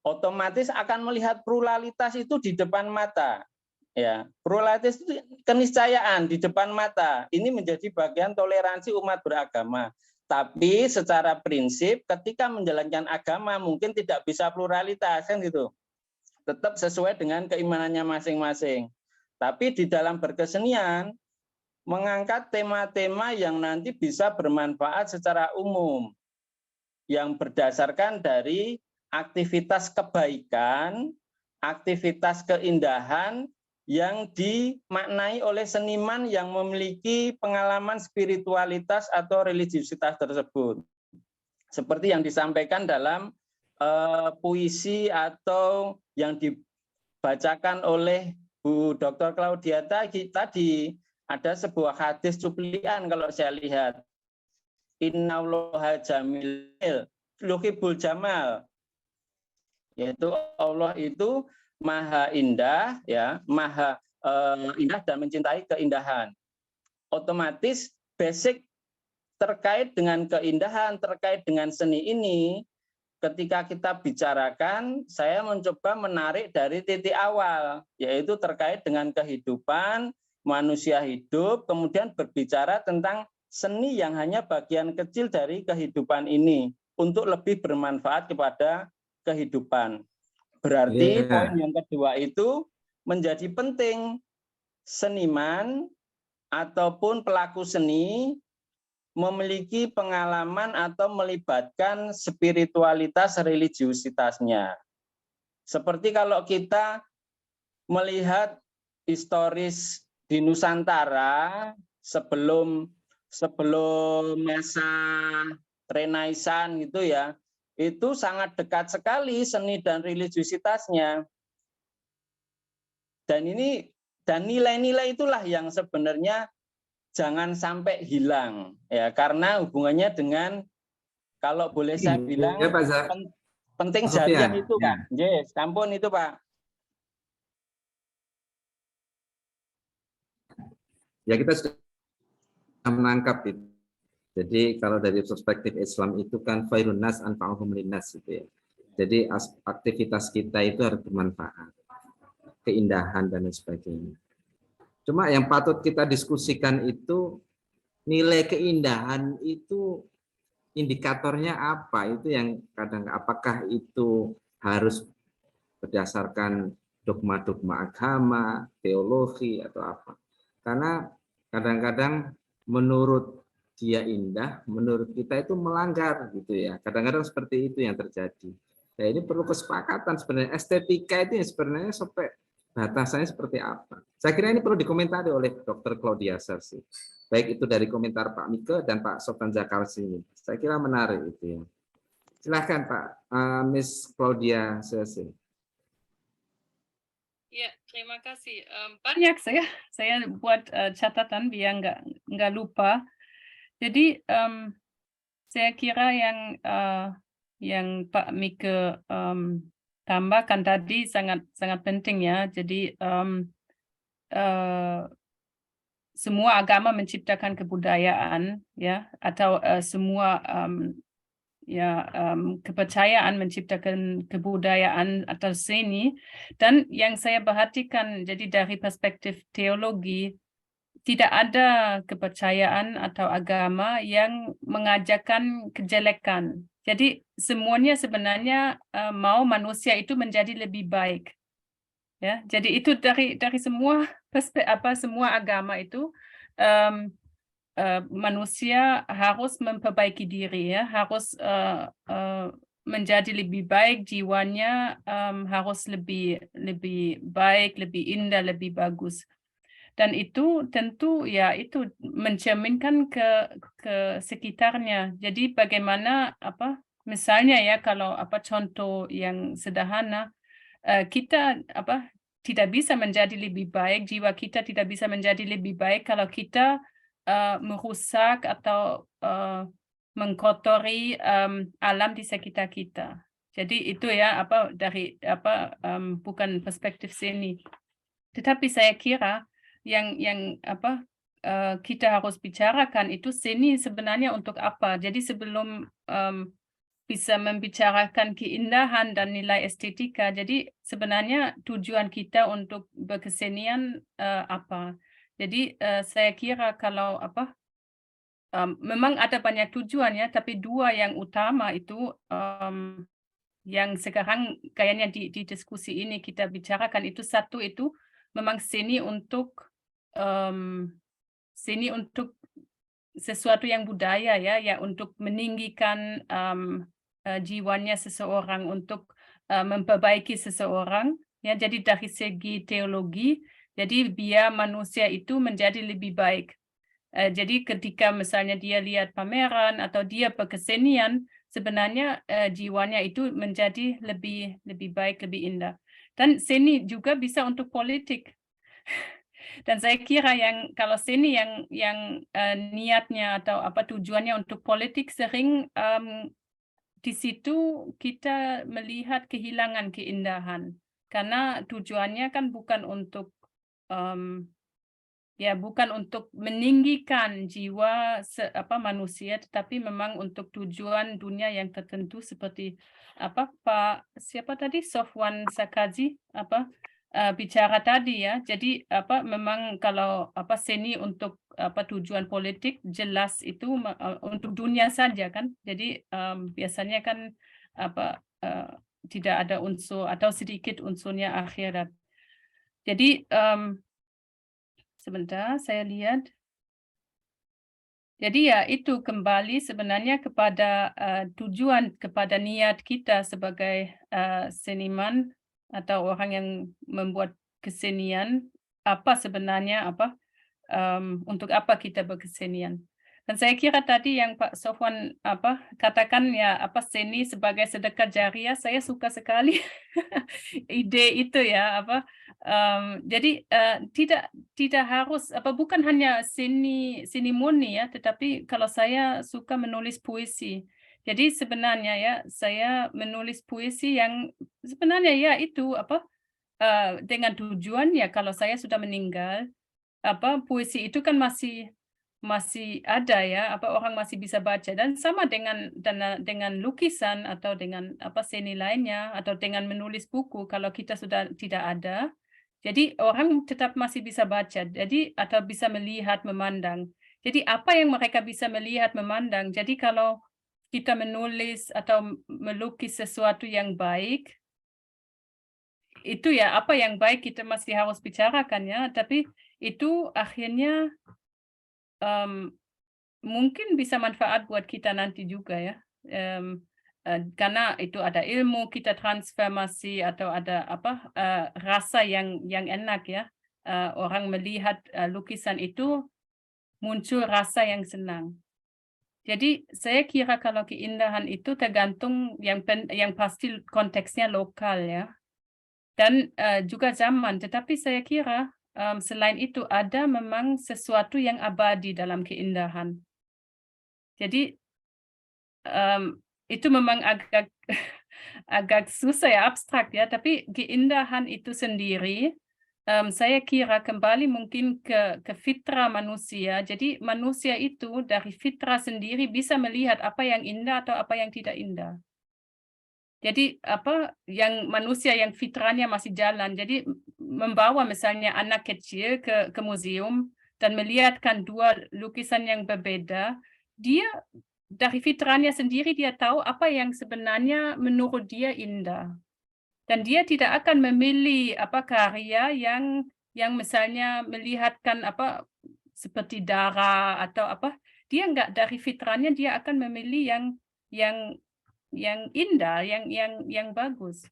otomatis akan melihat pluralitas itu di depan mata. Ya, pluralitas itu keniscayaan di depan mata. Ini menjadi bagian toleransi umat beragama. Tapi secara prinsip ketika menjalankan agama mungkin tidak bisa pluralitas, kan gitu. Tetap sesuai dengan keimanannya masing-masing. Tapi di dalam berkesenian mengangkat tema-tema yang nanti bisa bermanfaat secara umum, yang berdasarkan dari aktivitas kebaikan, aktivitas keindahan yang dimaknai oleh seniman yang memiliki pengalaman spiritualitas atau religiusitas tersebut. Seperti yang disampaikan dalam puisi atau yang dibacakan oleh Bu Dr. Claudia tadi ada sebuah hadis cuplikan kalau saya lihat. Innallaha jamil yuhibbul jamal. Yaitu Allah itu maha indah, ya, maha indah dan mencintai keindahan. Otomatis basic terkait dengan keindahan, terkait dengan seni ini, ketika kita bicarakan, saya mencoba menarik dari titik awal, yaitu terkait dengan kehidupan, manusia hidup, kemudian berbicara tentang seni yang hanya bagian kecil dari kehidupan ini, untuk lebih bermanfaat kepada kehidupan. Berarti poin yang kedua itu menjadi penting, seniman ataupun pelaku seni memiliki pengalaman atau melibatkan spiritualitas religiusitasnya. Seperti kalau kita melihat historis di Nusantara sebelum masa Renaissance gitu ya, itu sangat dekat sekali seni dan religiusitasnya. Dan nilai-nilai itulah yang sebenarnya jangan sampai hilang, ya, karena hubungannya dengan, kalau boleh saya bilang, penting jariah itu, Pak. Yes, sampun itu, Pak. Ya, kita sudah menangkap itu. Jadi kalau dari perspektif Islam itu kan khairun nas anfa'uhum linnas gitu ya. Jadi aktivitas kita itu harus bermanfaat, keindahan dan lain sebagainya. Cuma yang patut kita diskusikan itu nilai keindahan itu indikatornya apa? Itu yang kadang, apakah itu harus berdasarkan dogma-dogma agama, teologi atau apa? Karena kadang-kadang menurut dia indah, menurut kita itu melanggar gitu ya. Kadang-kadang seperti itu yang terjadi. Nah, ini perlu kesepakatan sebenarnya. Estetika itu sebenarnya sampai batasannya seperti apa. Saya kira ini perlu dikomentari oleh Dr. Claudia Sersi. Baik itu dari komentar Pak Mike dan Pak Sofyan Zakarsi ini. Saya kira menarik itu ya. Silahkan Pak, Miss Claudia Sersi. Ya, terima kasih. Banyak saya buat catatan biar nggak lupa. Jadi saya kira yang Pak Mike tambahkan tadi sangat penting ya. Jadi semua agama menciptakan kebudayaan, ya, atau semua kepercayaan menciptakan kebudayaan atau seni. Dan yang saya perhatikan, jadi dari perspektif teologi, tidak ada kepercayaan atau agama yang mengajarkan kejelekan. Jadi semuanya sebenarnya mau manusia itu menjadi lebih baik. Ya, jadi itu dari semua semua agama itu manusia harus memperbaiki diri, ya, harus menjadi lebih baik, jiwanya harus lebih baik, lebih indah, lebih bagus. Dan itu tentu ya itu mencerminkan ke sekitarnya. Jadi bagaimana misalnya ya, kalau contoh yang sederhana, kita tidak bisa menjadi lebih baik, jiwa kita tidak bisa menjadi lebih baik kalau kita merusak atau mengkotori alam di sekitar kita. Jadi itu ya dari bukan perspektif seni. Tetapi saya kira yang kita harus bicarakan itu seni sebenarnya untuk apa. Jadi sebelum bisa membicarakan keindahan dan nilai estetika, jadi sebenarnya tujuan kita untuk berkesenian apa. Jadi saya kira kalau memang ada banyak tujuan ya, tapi dua yang utama itu yang sekarang kayaknya di diskusi ini kita bicarakan itu, satu itu memang seni untuk sesuatu yang budaya ya untuk meninggikan jiwanya seseorang, untuk memperbaiki seseorang ya. Jadi dari segi teologi, jadi biar manusia itu menjadi lebih baik. Jadi ketika misalnya dia lihat pameran atau dia berkesenian, sebenarnya jiwanya itu menjadi lebih baik, lebih indah. Dan seni juga bisa untuk politik. Dan saya kira yang kalau seni yang niatnya atau apa tujuannya untuk politik sering di situ kita melihat kehilangan keindahan karena tujuannya kan bukan untuk bukan untuk meninggikan jiwa manusia, tetapi memang untuk tujuan dunia yang tertentu seperti Pak siapa tadi Sofwan Sakazi bicara tadi ya. Jadi memang kalau seni untuk tujuan politik jelas itu untuk dunia saja kan. Jadi biasanya kan tidak ada unsur atau sedikit unsurnya akhirat. Jadi sebentar saya lihat. Jadi ya itu kembali sebenarnya kepada tujuan, kepada niat kita sebagai seniman atau orang yang membuat kesenian, apa sebenarnya untuk apa kita berkesenian. Dan saya kira tadi yang Pak Sofwan katakan ya seni sebagai sedekah jariah, saya suka sekali ide itu ya jadi tidak harus bukan hanya seni murni ya, tetapi kalau saya suka menulis puisi. Jadi sebenarnya ya saya menulis puisi yang sebenarnya ya itu dengan tujuan ya kalau saya sudah meninggal puisi itu kan masih ada ya orang masih bisa baca, dan sama dengan lukisan atau dengan seni lainnya atau dengan menulis buku kalau kita sudah tidak ada, jadi orang tetap masih bisa baca, jadi atau bisa melihat, memandang. Jadi apa yang mereka bisa melihat, memandang. Jadi kalau kita menulis atau melukis sesuatu yang baik, itu ya apa yang baik kita masih harus bicarakan ya, tapi itu akhirnya mungkin bisa manfaat buat kita nanti juga ya, karena itu ada ilmu kita transformasi atau ada rasa yang enak ya, orang melihat lukisan itu muncul rasa yang senang. Jadi saya kira kalau keindahan itu tergantung yang pasti konteksnya lokal ya, dan juga zaman. Tetapi saya kira selain itu ada memang sesuatu yang abadi dalam keindahan. Jadi itu memang agak susah ya, abstrak ya, tapi keindahan itu sendiri saya kira kembali mungkin ke fitrah manusia. Jadi manusia itu dari fitrah sendiri bisa melihat apa yang indah atau apa yang tidak indah. Jadi yang manusia yang fitrahnya masih jalan, jadi membawa misalnya anak kecil ke museum dan melihatkan dua lukisan yang berbeda, dia dari fitrahnya sendiri dia tahu apa yang sebenarnya menurut dia indah. Dan dia tidak akan memilih karya yang misalnya melihatkan seperti darah atau dia enggak, dari fitrahnya dia akan memilih yang indah, yang bagus.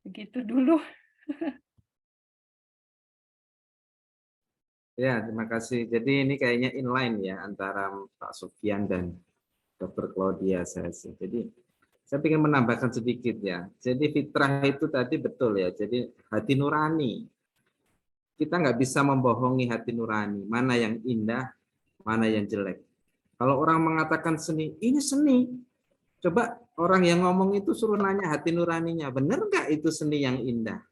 Begitu dulu. Ya, terima kasih. Jadi ini kayaknya inline ya antara Pak Sofyan dan Dr. Claudia saya. Jadi saya ingin menambahkan sedikit ya. Jadi fitrah itu tadi betul ya. Jadi hati nurani. Kita nggak bisa membohongi hati nurani. Mana yang indah, mana yang jelek. Kalau orang mengatakan seni, ini seni. Coba orang yang ngomong itu suruh nanya hati nuraninya. Benar nggak itu seni yang indah?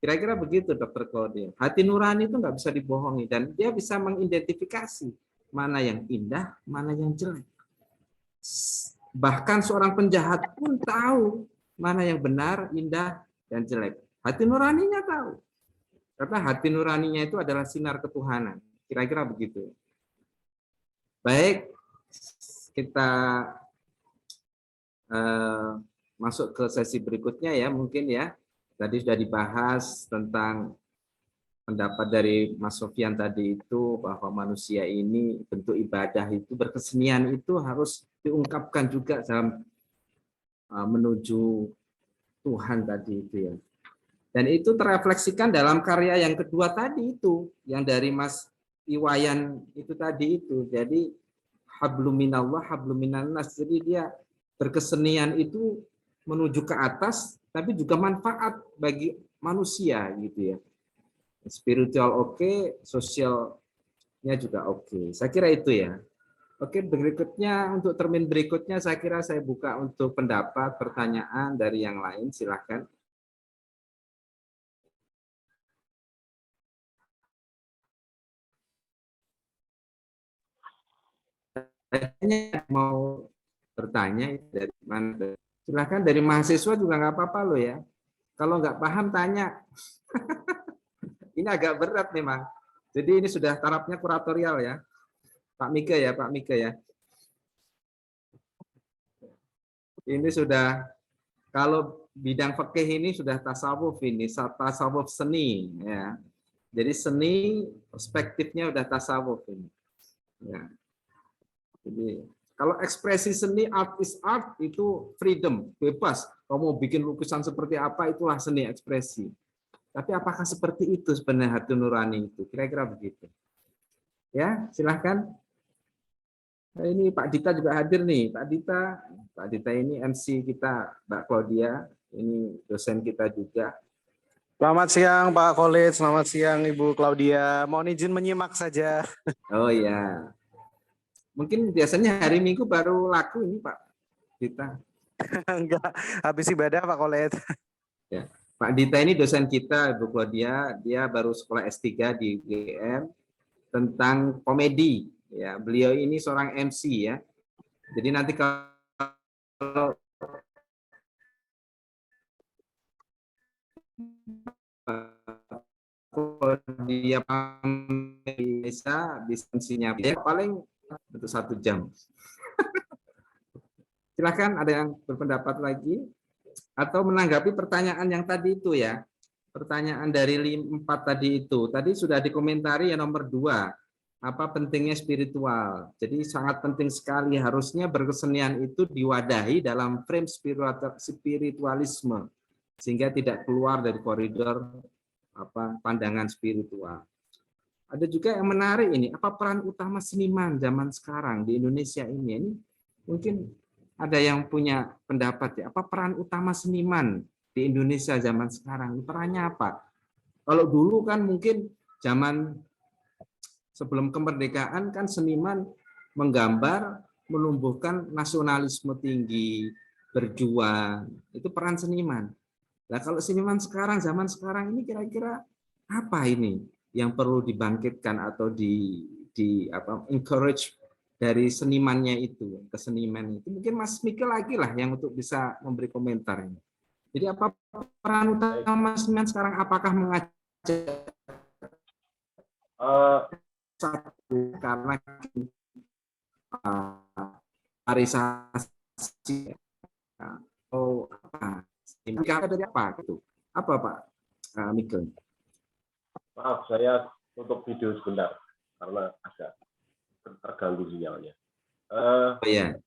Kira-kira begitu, Dr. Claudia. Hati nurani itu nggak bisa dibohongi dan dia bisa mengidentifikasi mana yang indah, mana yang jelek. Bahkan seorang penjahat pun tahu mana yang benar, indah, dan jelek. Hati nuraninya tahu. Karena hati nuraninya itu adalah sinar ketuhanan. Kira-kira begitu. Baik, kita masuk ke sesi berikutnya ya, mungkin ya. Tadi sudah dibahas tentang pendapat dari Mas Sofyan tadi itu bahwa manusia ini bentuk ibadah itu, berkesenian itu harus diungkapkan juga dalam menuju Tuhan tadi itu ya. Dan itu terefleksikan dalam karya yang kedua tadi itu, yang dari Mas Iwayan itu tadi itu. Jadi hablum minallah, hablum minannas. Jadi dia berkesenian itu menuju ke atas, tapi juga manfaat bagi manusia gitu ya. Spiritual oke, sosialnya juga oke. Saya kira itu ya. Oke, berikutnya untuk termin berikutnya saya kira saya buka untuk pendapat, pertanyaan dari yang lain, silakan. Kayaknya mau bertanya dari mana? Silakan dari mahasiswa juga nggak apa-apa loh ya. Kalau nggak paham tanya. Ini agak berat memang. Jadi ini sudah tarafnya kuratorial ya. Pak Mika ya, Pak Mika ya. Ini sudah, kalau bidang fikih ini sudah tasawuf ini, tasawuf seni ya. Jadi seni perspektifnya udah tasawuf ini. Ya. Jadi kalau ekspresi seni art is art itu freedom, bebas. Kamu mau bikin lukisan seperti apa itulah seni ekspresi. Tapi apakah seperti itu sebenarnya hati nurani itu? Kira-kira begitu. Ya, silahkan. Nah, ini Pak Dita juga hadir nih. Pak Dita ini MC kita, Mbak Claudia. Ini dosen kita juga. Selamat siang Pak Khalid, selamat siang Ibu Claudia. Mohon izin menyimak saja. Oh ya. Mungkin biasanya hari Minggu baru laku ini Pak Dita. Enggak, habis ibadah Pak Khalid. Ya. Pak Dita ini dosen kita, Ibu Claudia. Dia baru sekolah S3 di UGM tentang komedi. Ya, beliau ini seorang MC ya. Jadi nanti kalau dia bisa MC-nya paling untuk 1 jam. Silahkan ada yang berpendapat lagi atau menanggapi pertanyaan yang tadi itu ya. Pertanyaan dari 4 tadi itu. Tadi sudah dikomentari yang nomor 2. Apa pentingnya spiritual? Jadi sangat penting sekali, harusnya berkesenian itu diwadahi dalam frame spiritualisme sehingga tidak keluar dari koridor pandangan spiritual. Ada juga yang menarik ini, apa peran utama seniman zaman sekarang di Indonesia ini? Ini mungkin ada yang punya pendapat ya, apa peran utama seniman di Indonesia zaman sekarang? Perannya apa? Kalau dulu kan mungkin zaman sebelum kemerdekaan kan seniman menggambar, menumbuhkan nasionalisme tinggi, berjuang, itu peran seniman. Nah kalau seniman sekarang, zaman sekarang ini kira-kira apa ini yang perlu dibangkitkan atau encourage dari senimannya itu, keseniman itu. Mungkin Mas Mikkel lagi lah yang untuk bisa memberi komentar ini. Jadi apa peran utama seniman sekarang? Apakah mengajak satu karena polarisasi atau apa? Dari apa gitu? Apa Pak Mikkel? Maaf, saya tutup video sebentar karena agak terganggu sinyalnya. Oh iya.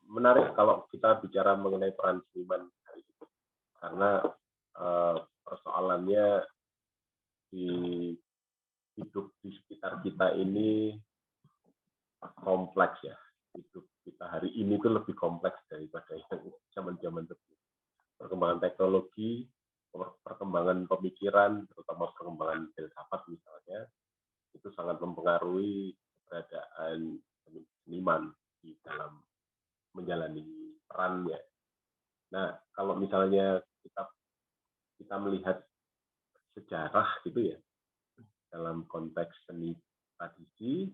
Menarik kalau kita bicara mengenai peran seniman hari ini, karena persoalannya di hidup di sekitar kita ini kompleks ya. Hidup kita hari ini itu lebih kompleks daripada yang zaman-zaman dulu. Perkembangan teknologi, perkembangan pemikiran, terutama perkembangan filsafat misalnya, itu sangat mempengaruhi keberadaan seniman di dalam menjalani perannya. Nah, kalau misalnya kita melihat sejarah gitu ya, dalam konteks seni tradisi,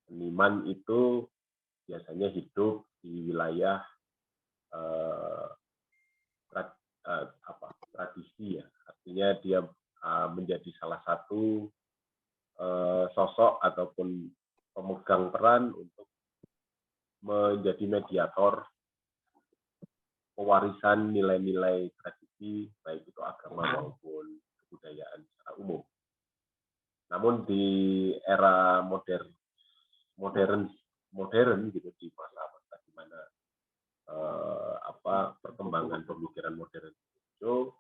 seniman itu biasanya hidup di wilayah tradisi ya, artinya dia menjadi salah satu sosok ataupun pemegang peran untuk menjadi mediator pewarisan nilai-nilai tradisi, baik itu agama maupun kebudayaan secara umum. Namun di era modern gitu, di masa di mana perkembangan pemikiran modern itu,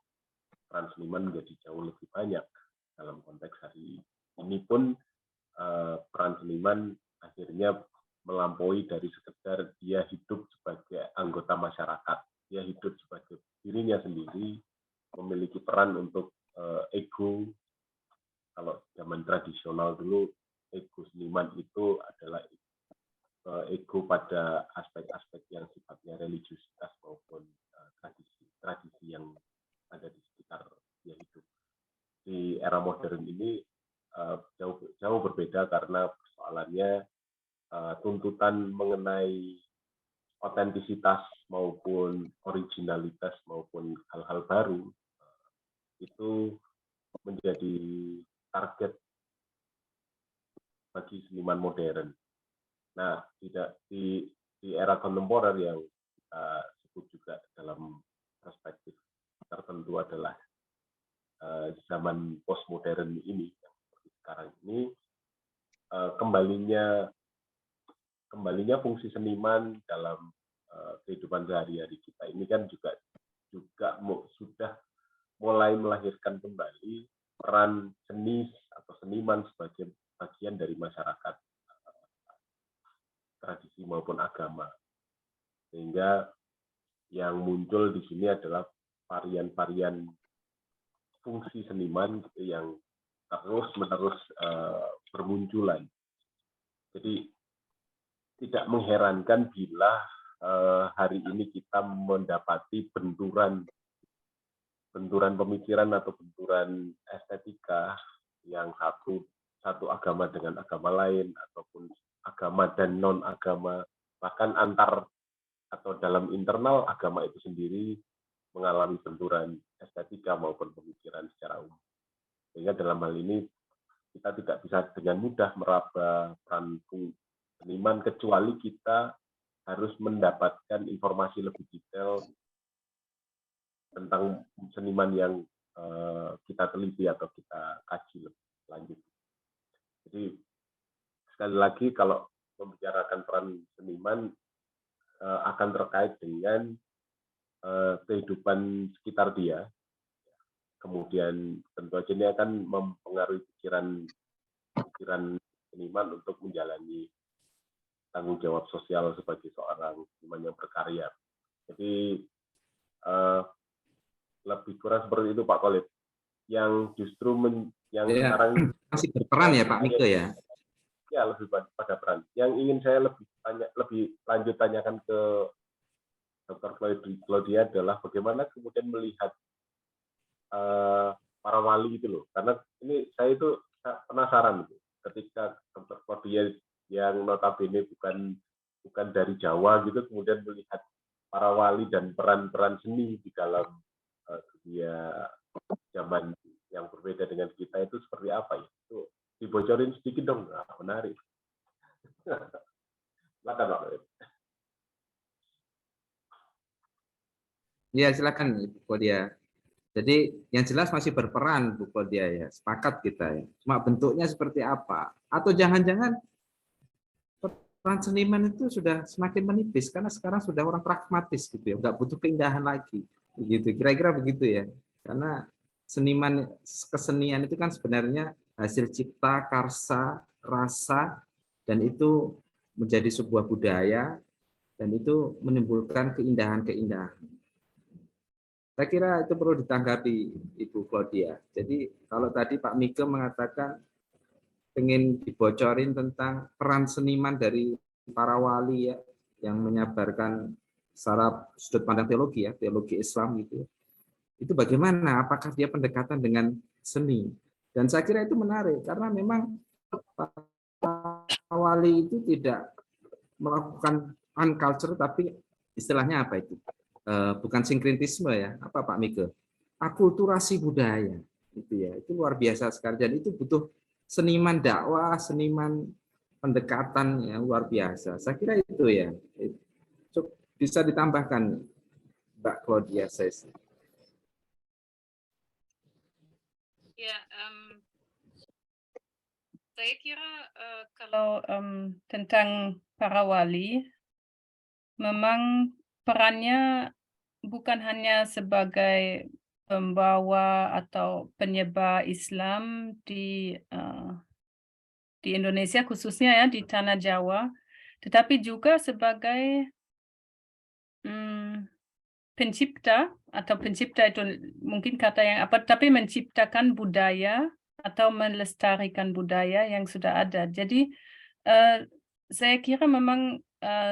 peran seniman menjadi jauh lebih banyak. Dalam konteks hari ini pun peran seniman akhirnya melampaui dari sekedar dia hidup sebagai anggota masyarakat, dia hidup sebagai dirinya sendiri, memiliki peran untuk ego, zaman tradisional dulu ego seniman itu adalah ego pada aspek-aspek yang sifatnya religiusitas maupun tradisi yang ada di sekitar dia hidup. Di era modern ini jauh berbeda karena persoalannya tuntutan mengenai otentisitas maupun originalitas maupun hal-hal baru itu menjadi target bagi seniman modern. Nah, tidak di era kontemporer yang kita sebut juga dalam perspektif tertentu adalah zaman postmodern ini, yang seperti sekarang ini, kembalinya fungsi seniman dalam kehidupan sehari-hari kita ini kan juga sudah mulai melahirkan kembali peran seni atau seniman sebagai bagian dari masyarakat tradisi maupun agama, sehingga yang muncul di sini adalah varian-varian fungsi seniman gitu, yang terus-menerus bermunculan. Jadi tidak mengherankan bila hari ini kita mendapati benturan pemikiran atau benturan estetika yang satu agama dengan agama lain ataupun agama dan non agama, bahkan antar atau dalam internal agama itu sendiri mengalami benturan estetika maupun pemikiran secara umum. Sehingga dalam hal ini kita tidak bisa dengan mudah meraba peran seniman kecuali kita harus mendapatkan informasi lebih detail tentang seniman yang kita teliti atau kita kaji lebih lanjut. Jadi sekali lagi kalau membicarakan peran seniman akan terkait dengan kehidupan sekitar dia. Kemudian tentu saja ini akan mempengaruhi pikiran seniman untuk menjalani tanggung jawab sosial sebagai seorang seniman yang berkarya. Jadi lebih kurang seperti itu Pak Khalid. Yang justru sekarang masih berperan ya Pak Mike ya. Ya, lebih pada peran. Yang ingin saya lebih lanjut tanyakan ke Dr. Claudia adalah bagaimana kemudian melihat para wali itu loh. Karena ini saya itu penasaran gitu. Ketika Dr. Claudia yang notabene bukan dari Jawa gitu, kemudian melihat para wali dan peran-peran seni di dalam dunia zaman yang berbeda dengan kita itu seperti apa ya? Itu dibocorin sedikit dong, menarik. Silakan Pak. Ya silakan Bu Claudia. Jadi yang jelas masih berperan Bu Claudia ya, sepakat kita ya. Cuma bentuknya seperti apa? Atau jangan-jangan peran seniman itu sudah semakin menipis karena sekarang sudah orang pragmatis gitu ya, nggak butuh keindahan lagi, begitu. Kira-kira begitu ya. Karena kesenian itu kan sebenarnya hasil cipta, karsa, rasa, dan itu menjadi sebuah budaya, dan itu menimbulkan keindahan-keindahan. Saya kira itu perlu ditanggapi Ibu Claudia. Jadi kalau tadi Pak Mike mengatakan ingin dibocorin tentang peran seniman dari para wali ya, yang menyabarkan secara sudut pandang teologi ya, teologi Islam gitu. Itu bagaimana? Apakah dia pendekatan dengan seni? Dan saya kira itu menarik karena memang wali itu tidak melakukan unculture, tapi istilahnya apa itu? Bukan sinkretisme ya, apa Pak Mike? Akulturasi budaya, itu ya, itu luar biasa sekali. Dan itu butuh seniman dakwah, seniman pendekatan yang luar biasa. Saya kira itu ya. Bisa ditambahkan Mbak Claudia Sesi. Ya, saya kira kalau tentang para wali, memang perannya bukan hanya sebagai pembawa atau penyebar Islam di Indonesia khususnya ya, di tanah Jawa, tetapi juga sebagai pencipta, atau pencipta itu mungkin kata yang apa, tapi menciptakan budaya atau melestarikan budaya yang sudah ada. Jadi saya kira memang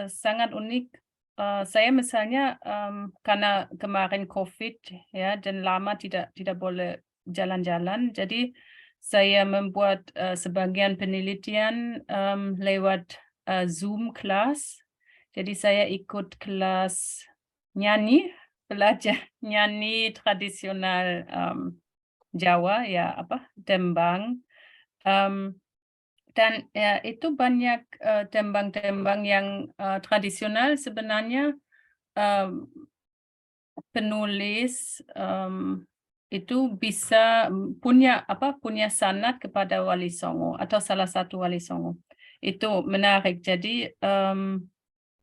sangat unik. Saya misalnya karena kemarin COVID ya dan lama tidak boleh jalan-jalan, jadi saya membuat sebagian penelitian lewat Zoom kelas. Jadi saya ikut kelas nyanyi, belajar nyanyi tradisional Jawa ya tembang. Dan ya, itu banyak tembang-tembang yang tradisional sebenarnya penulis itu bisa punya sanad kepada Wali Songo atau salah satu Wali Songo. Itu menarik. Jadi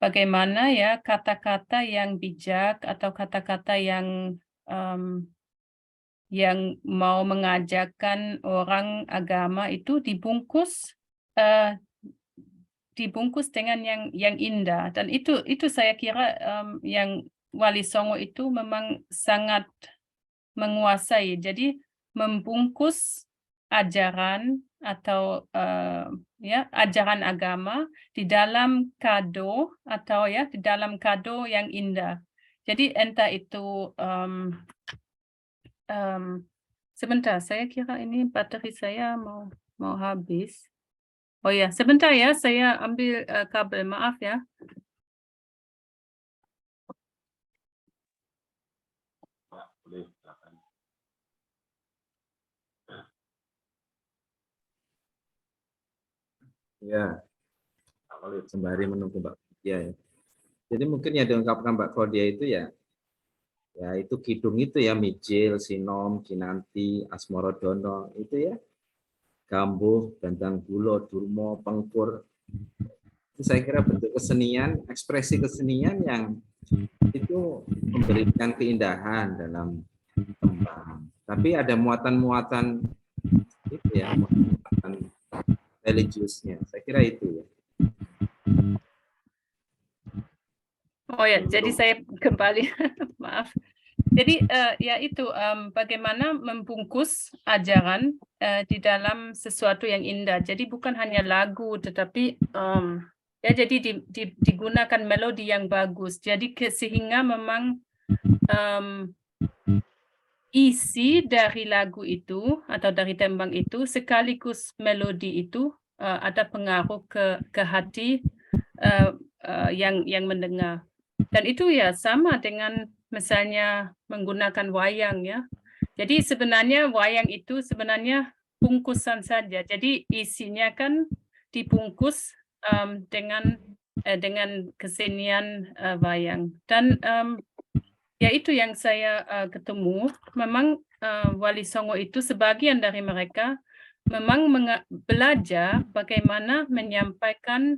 bagaimana ya kata-kata yang bijak atau kata-kata yang mau mengajarkan orang agama itu dibungkus dengan yang indah, dan itu saya kira yang Wali Songo itu memang sangat menguasai. Jadi membungkus ajaran atau ajaran agama di dalam kado atau di dalam kado yang indah. Jadi entah itu sebentar, saya kira ini baterai saya mau habis. Oh ya, sebentar ya, saya ambil kabel, maaf ya. Ya, sembari menunggu Mbak Claudia ya. Jadi mungkin yang diungkapkan Mbak Claudia itu ya itu kidung itu ya, Mijil, Sinom, Kinanti, Asmorodono itu ya, Gambuh, Bandang Gulo, Durmo, Pengkur. Itu saya kira bentuk kesenian, ekspresi kesenian yang itu memberikan keindahan dalam tembang. Tapi ada muatan-muatan itu ya, muatan religiusnya. Saya kira itu ya. Oh ya, jadi saya kembali, maaf. Jadi ya itu bagaimana membungkus ajaran di dalam sesuatu yang indah. Jadi bukan hanya lagu, tetapi jadi digunakan melodi yang bagus. Jadi sehingga memang isi dari lagu itu atau dari tembang itu sekaligus melodi itu ada pengaruh ke hati yang mendengar. Dan itu ya sama dengan misalnya menggunakan wayang ya. Jadi sebenarnya wayang itu sebenarnya bungkusan saja. Jadi isinya kan dibungkus dengan kesenian wayang. Dan ya itu yang saya ketemu. Memang Wali Songo itu sebagian dari mereka memang belajar bagaimana menyampaikan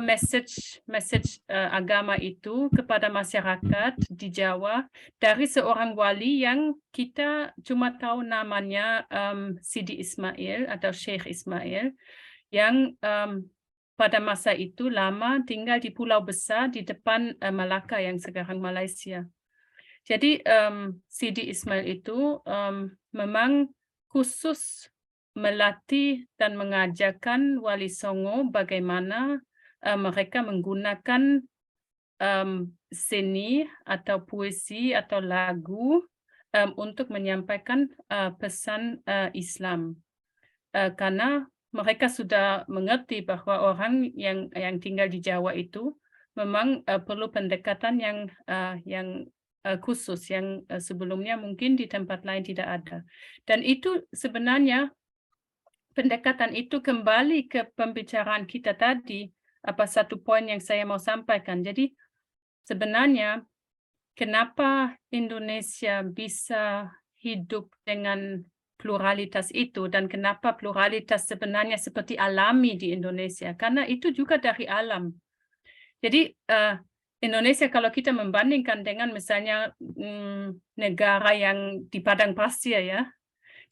message agama itu kepada masyarakat di Jawa dari seorang wali yang kita cuma tahu namanya Sidi Ismail atau Syekh Ismail yang pada masa itu lama tinggal di Pulau Besar di depan Malaka yang sekarang Malaysia. Jadi Sidi Ismail itu memang khusus melatih dan mengajarkan Wali Songo bagaimana mereka menggunakan seni atau puisi atau lagu untuk menyampaikan pesan Islam. Karena mereka sudah mengerti bahwa orang yang tinggal di Jawa itu memang perlu pendekatan yang khusus yang sebelumnya mungkin di tempat lain tidak ada. Dan itu sebenarnya pendekatan itu kembali ke pembicaraan kita tadi, satu poin yang saya mau sampaikan. Jadi sebenarnya kenapa Indonesia bisa hidup dengan pluralitas itu dan kenapa pluralitas sebenarnya seperti alami di Indonesia? Karena itu juga dari alam. Jadi Indonesia kalau kita membandingkan dengan misalnya negara yang di padang pasir ya.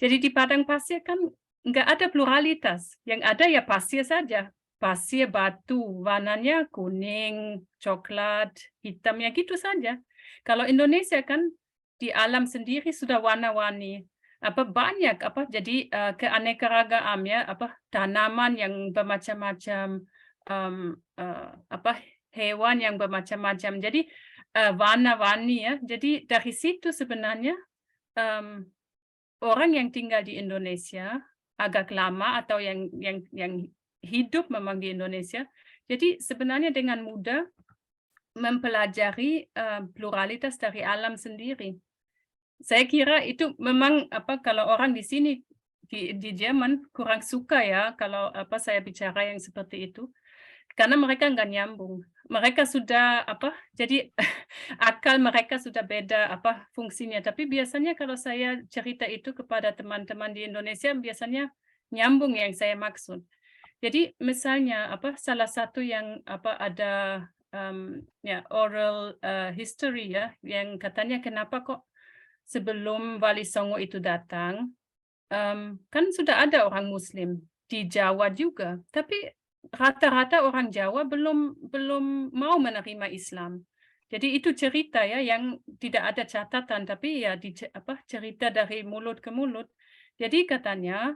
Jadi di padang pasir kan nggak ada pluralitas. Yang ada ya pasir saja. Pasir, batu, warnanya kuning, coklat, hitam, ya gitu saja. Kalau Indonesia kan di alam sendiri sudah warna-warni. banyak jadi keanekaragaam ya tanaman yang bermacam-macam, hewan yang bermacam-macam. Jadi warna-warni ya. Jadi dari situ sebenarnya orang yang tinggal di Indonesia agak lama atau yang hidup memang di Indonesia, jadi sebenarnya dengan mudah mempelajari pluralitas dari alam sendiri. Saya kira itu memang kalau orang di sini di Jerman kurang suka ya kalau saya bicara yang seperti itu, karena mereka nggak nyambung. Mereka sudah jadi akal mereka sudah beda fungsinya. Tapi biasanya kalau saya cerita itu kepada teman-teman di Indonesia biasanya nyambung yang saya maksud. Jadi misalnya salah satu yang ada oral history ya yang katanya kenapa kok sebelum Wali Songo itu datang, kan sudah ada orang Muslim di Jawa juga, tapi rata-rata orang Jawa belum mau menerima Islam. Jadi itu cerita ya yang tidak ada catatan, tapi ya cerita dari mulut ke mulut. Jadi katanya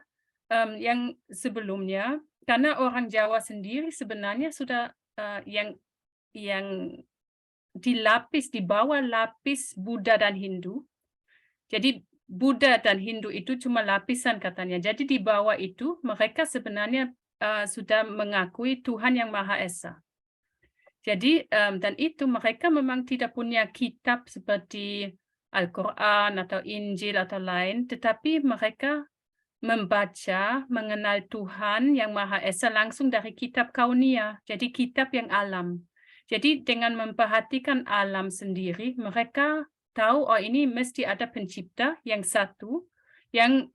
yang sebelumnya karena orang Jawa sendiri sebenarnya sudah yang di bawah lapis Buddha dan Hindu. Jadi Buddha dan Hindu itu cuma lapisan katanya. Jadi di bawah itu mereka sebenarnya sudah mengakui Tuhan yang Maha Esa. Jadi dan itu mereka memang tidak punya kitab seperti Al-Quran atau Injil atau lain, tetapi mereka membaca, mengenal Tuhan yang Maha Esa langsung dari kitab Kauniyah, jadi kitab yang alam. Jadi dengan memperhatikan alam sendiri, mereka tahu ini mesti ada pencipta yang satu, yang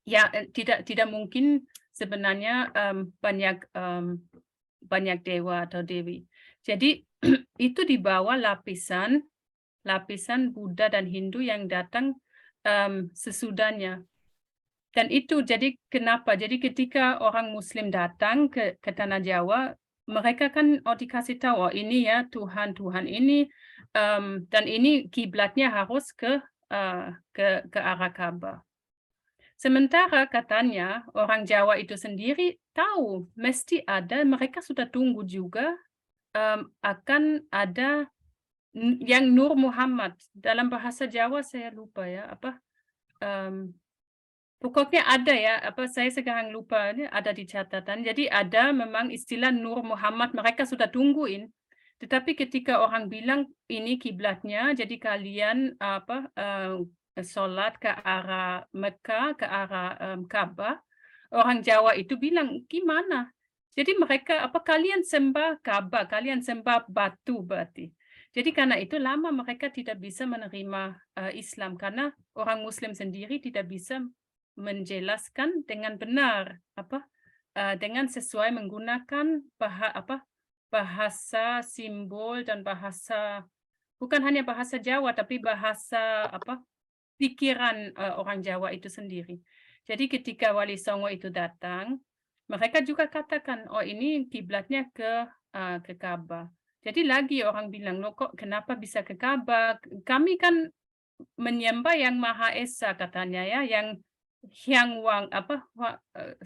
ya tidak mungkin sebenarnya banyak dewa atau dewi. Jadi itu di bawah lapisan Buddha dan Hindu yang datang sesudahnya. Dan itu jadi kenapa? Jadi ketika orang Muslim datang ke Tanah Jawa, mereka kan dikasih tahu ini ya Tuhan ini dan ini kiblatnya harus ke arah Ka'bah. Sementara katanya orang Jawa itu sendiri tahu mesti ada, mereka sudah tunggu juga akan ada yang Nur Muhammad. Dalam bahasa Jawa saya lupa ya pokoknya ada ya, saya sekarang lupa, ini ada di catatan. Jadi ada memang istilah Nur Muhammad, mereka sudah tungguin. Tetapi ketika orang bilang ini kiblatnya, jadi kalian sholat ke arah Mekah, ke arah Ka'bah, orang Jawa itu bilang gimana? Jadi mereka kalian sembah Ka'bah, kalian sembah batu berarti. Jadi karena itu lama mereka tidak bisa menerima Islam karena orang Muslim sendiri tidak bisa menjelaskan dengan benar dengan sesuai menggunakan bahasa simbol dan bahasa bukan hanya bahasa Jawa tapi bahasa pikiran orang Jawa itu sendiri. Jadi ketika Wali Songo itu datang, mereka juga katakan ini kiblatnya ke Ka'bah. Jadi lagi orang bilang loh kok kenapa bisa ke Ka'bah? Kami kan menyembah yang Maha Esa katanya ya, yang Hyang Wang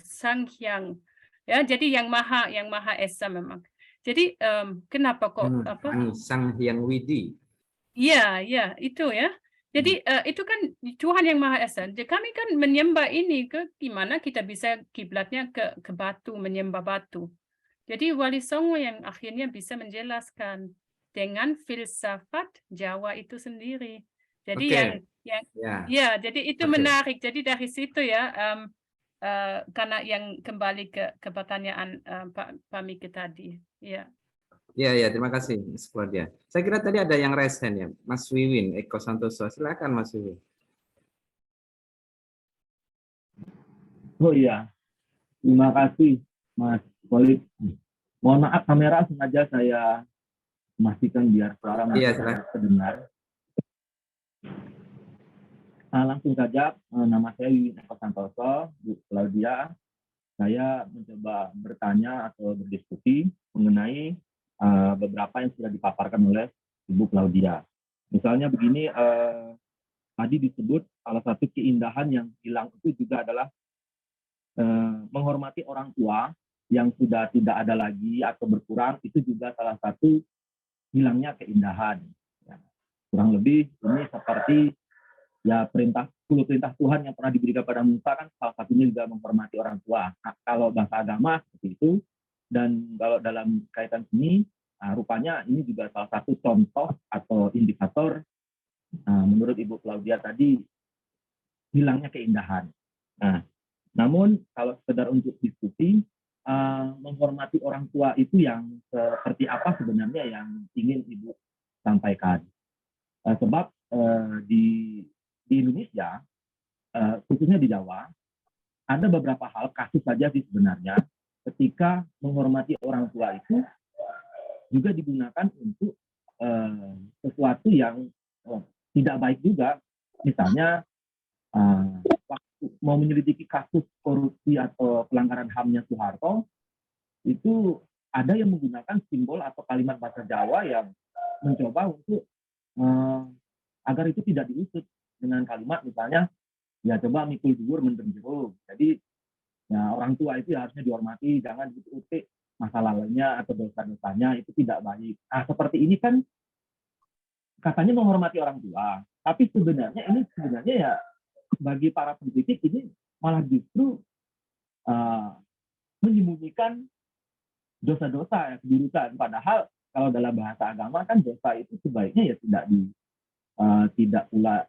Sang Hyang ya, jadi yang Maha Esa memang. Jadi kenapa kok Sang Hyang Widi? Iya itu ya. Jadi itu kan Tuhan yang Maha Esa. Jadi kami kan menyembah ini gimana kita bisa kiblatnya ke batu, menyembah batu. Jadi Wali Songo yang akhirnya bisa menjelaskan dengan filsafat Jawa itu sendiri. Jadi jadi itu menarik. Jadi dari situ ya karena yang kembali ke pertanyaan Pak Miki tadi. Ya. Ya, terima kasih Mas Claudia. Saya kira tadi ada yang raise hand ya, Mas Wiwin Eko Santoso. Silakan Mas Wiwin. Oh iya, terima kasih Mas Khalid. Mohon maaf kamera sengaja saya matikan biar suara terdengar. Langsung saja, nama saya Wiwin Eko Santoso, Bu Claudia. Saya mencoba bertanya atau berdiskusi mengenai beberapa yang sudah dipaparkan oleh Ibu Claudia. Misalnya begini, tadi disebut salah satu keindahan yang hilang itu juga adalah menghormati orang tua yang sudah tidak ada lagi atau berkurang, itu juga salah satu hilangnya keindahan. Ya, kurang lebih ini seperti ya 10 perintah Tuhan yang pernah diberikan pada Musa, kan salah satunya juga menghormati orang tua. Nah, kalau bahasa agama seperti itu, dan kalau dalam kaitan seni, rupanya ini juga salah satu contoh atau indikator menurut Ibu Claudia tadi hilangnya keindahan. Nah, namun kalau sekedar untuk diskusi, menghormati orang tua itu yang seperti apa sebenarnya yang ingin Ibu sampaikan. Sebab di Indonesia, khususnya di Jawa, ada beberapa hal, kasus saja sih sebenarnya, ketika menghormati orang tua itu juga digunakan untuk sesuatu yang tidak baik juga. Misalnya, waktu mau menyelidiki kasus korupsi atau pelanggaran HAM-nya Soeharto, itu ada yang menggunakan simbol atau kalimat bahasa Jawa yang mencoba untuk agar itu tidak diusut dengan kalimat misalnya, ya coba mikul dhuwur mendem jero. Jadi ya orang tua itu harusnya dihormati, jangan diutik masa lalunya atau dosa-dosanya, itu tidak baik. Nah, seperti ini kan katanya menghormati orang tua, tapi sebenarnya ya bagi para pendidik ini malah justru menyembunyikan dosa-dosa, keburukan. Padahal kalau dalam bahasa agama kan dosa itu sebaiknya ya tidak pula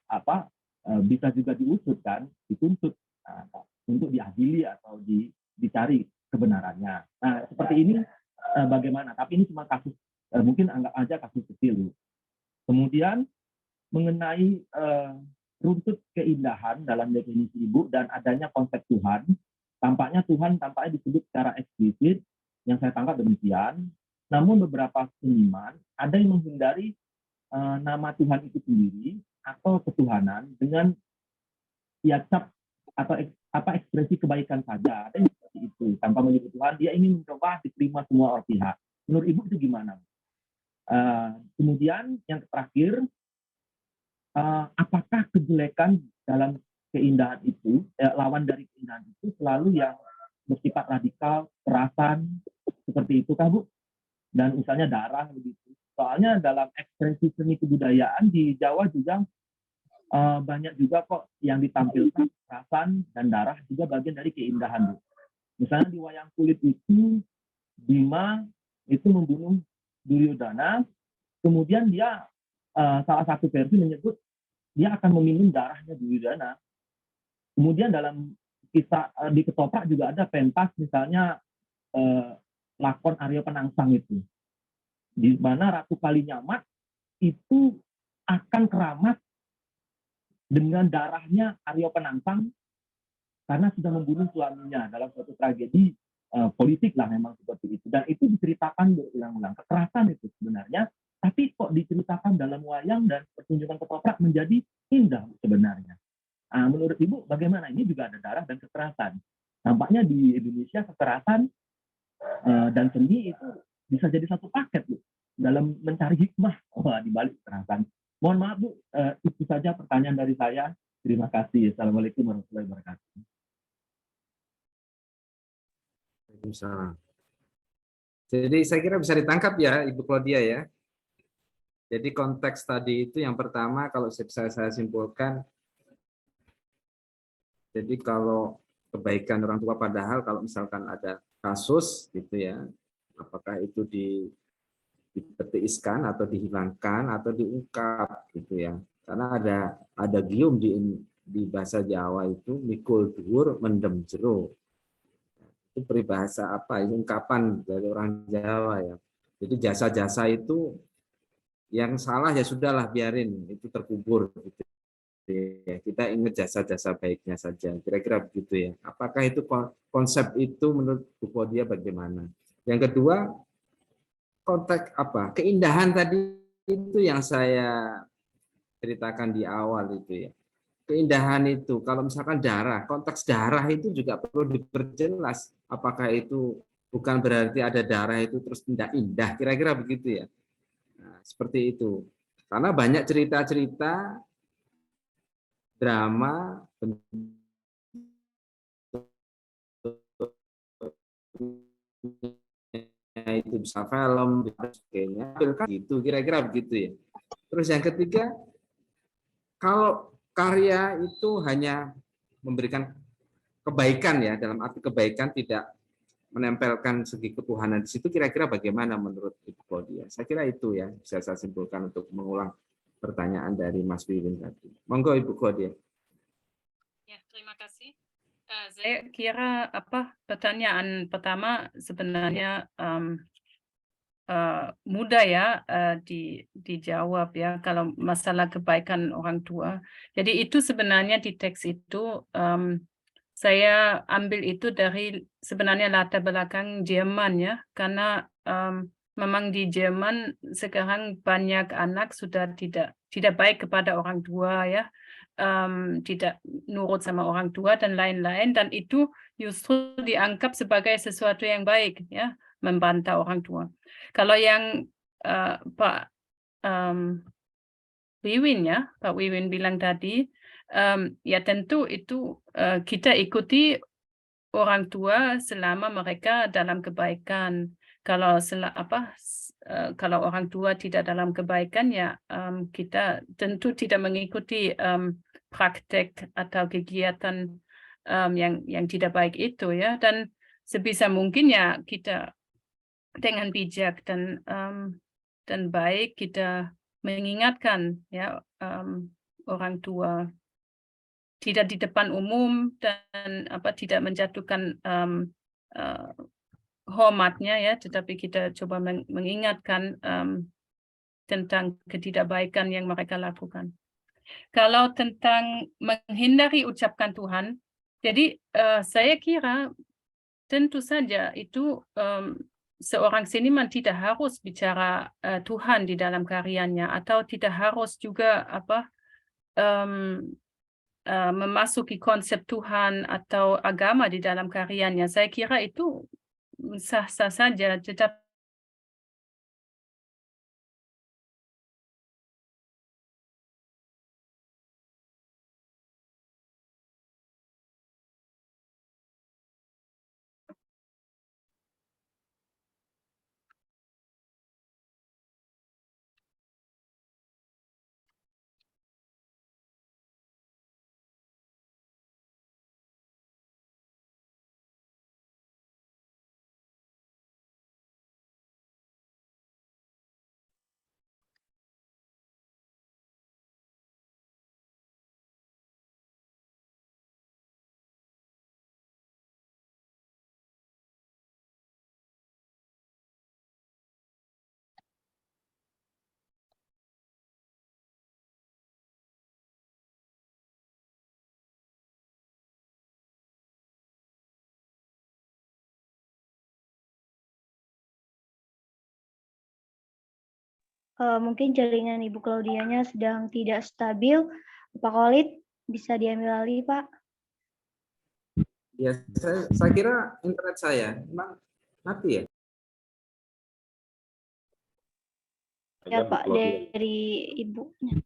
bisa juga diusut kan, dituntut untuk diadili atau dicari kebenarannya. Nah, seperti ini bagaimana? Tapi ini cuma kasus, mungkin anggap aja kasus kecil. Kemudian mengenai runtut keindahan dalam definisi Ibu dan adanya konsep Tuhan, tampaknya Tuhan disebut secara eksplisit, yang saya tangkap demikian. Namun beberapa seniman ada yang menghindari nama Tuhan itu sendiri atau ketuhanan dengan cap atau ekspresi kebaikan saja. Ada yang seperti itu, tanpa menyebut Tuhan, dia ingin mencoba diterima semua orang pihak. Menurut Ibu itu gimana? Kemudian yang terakhir, apakah kejelekan dalam keindahan itu, lawan dari keindahan itu selalu yang bersifat radikal, kekerasan, seperti itu kah Bu? Dan misalnya darah begitu. Soalnya dalam ekspresi seni kebudayaan di Jawa juga banyak juga kok yang ditampilkan kekerasan dan darah juga bagian dari keindahan Bu. Misalnya di wayang kulit itu Bima itu membunuh Duryodhana, kemudian dia salah satu versi menyebut dia akan meminum darahnya Duryodhana. Kemudian dalam kisah di Ketoprak juga ada pentas misalnya lakon Arya Penangsang itu, di mana Ratu Kalinyamat itu akan keramat dengan darahnya Arya Penangsang karena sudah membunuh suaminya dalam suatu tragedi politik lah memang seperti itu. Dan itu diceritakan berulang-ulang, kekerasan itu sebenarnya, tapi kok diceritakan dalam wayang dan pertunjukan Ketoprak menjadi indah sebenarnya. Nah, menurut Ibu bagaimana? Ini juga ada darah dan kekerasan. Nampaknya di Indonesia kekerasan dan seni itu bisa jadi satu paket Bu, dalam mencari hikmah di balik kekerasan. Mohon maaf Bu, itu saja pertanyaan dari saya. Terima kasih. Assalamualaikum warahmatullahi wabarakatuh. Waalaikumsalam. Jadi saya kira bisa ditangkap ya Ibu Claudia ya. Jadi konteks tadi itu yang pertama kalau saya simpulkan, jadi kalau kebaikan orang tua padahal kalau misalkan ada kasus gitu ya, apakah itu dipetiiskan atau dihilangkan atau diungkap gitu ya. Karena ada gium di bahasa Jawa itu mikul dhuwur mendem jero. Itu peribahasa apa? Itu ungkapan dari orang Jawa ya. Jadi jasa-jasa itu yang salah ya sudahlah biarin itu terkubur gitu. Ya, kita ingat jasa-jasa baiknya saja. Kira-kira begitu ya. Apakah itu konsep itu menurut Bu Claudia bagaimana? Yang kedua, konteks apa? Keindahan tadi itu yang saya ceritakan di awal itu ya. Keindahan itu kalau misalkan darah, konteks darah itu juga perlu diperjelas. Apakah itu bukan berarti ada darah itu terus indah-indah, kira-kira begitu ya. Nah, seperti itu. Karena banyak cerita-cerita drama, itu bisa film, dan sebagainya, kan gitu, kira-kira begitu ya. Terus yang ketiga, kalau karya itu hanya memberikan kebaikan ya, dalam arti kebaikan tidak menempelkan segi ketuhanan di situ, kira-kira bagaimana menurut Ibu Claudia? Saya kira itu ya, bisa saya simpulkan untuk mengulang pertanyaan dari Mas Wiwin tadi. Monggo Ibu Claudia. Ya, terima kasih. Saya kira pertanyaan pertama sebenarnya mudah ya dijawab ya kalau masalah kebaikan orang tua. Jadi itu sebenarnya di teks itu saya ambil itu dari sebenarnya latar belakang Jerman ya, karena memang di Jerman sekarang banyak anak sudah tidak baik kepada orang tua ya, tidak nurut sama orang tua dan lain-lain, dan itu justru dianggap sebagai sesuatu yang baik ya, membantah orang tua. Kalau yang Pak Wiwin ya, Pak Wiwin bilang tadi, ya tentu itu kita ikuti orang tua selama mereka dalam kebaikan. Kalau kalau orang tua tidak dalam kebaikan ya kita tentu tidak mengikuti praktek atau kegiatan yang tidak baik itu ya, dan sebisa mungkin ya kita dengan bijak dan baik kita mengingatkan ya orang tua, tidak di depan umum dan tidak menjatuhkan hormatnya ya, tetapi kita coba mengingatkan tentang ketidakbaikan yang mereka lakukan. Kalau tentang menghindari ucapkan Tuhan, jadi saya kira tentu saja itu seorang seniman tidak harus bicara Tuhan di dalam karyanya, atau tidak harus juga memasuki konsep Tuhan atau agama di dalam karyanya. Saya kira itu sah-sah saja, tetapi mungkin jaringan Ibu Claudianya sedang tidak stabil. Pak Khalid, bisa diambil alih, Pak? Ya, saya kira internet saya memang mati ya. Ya Pak, dari Ibunya.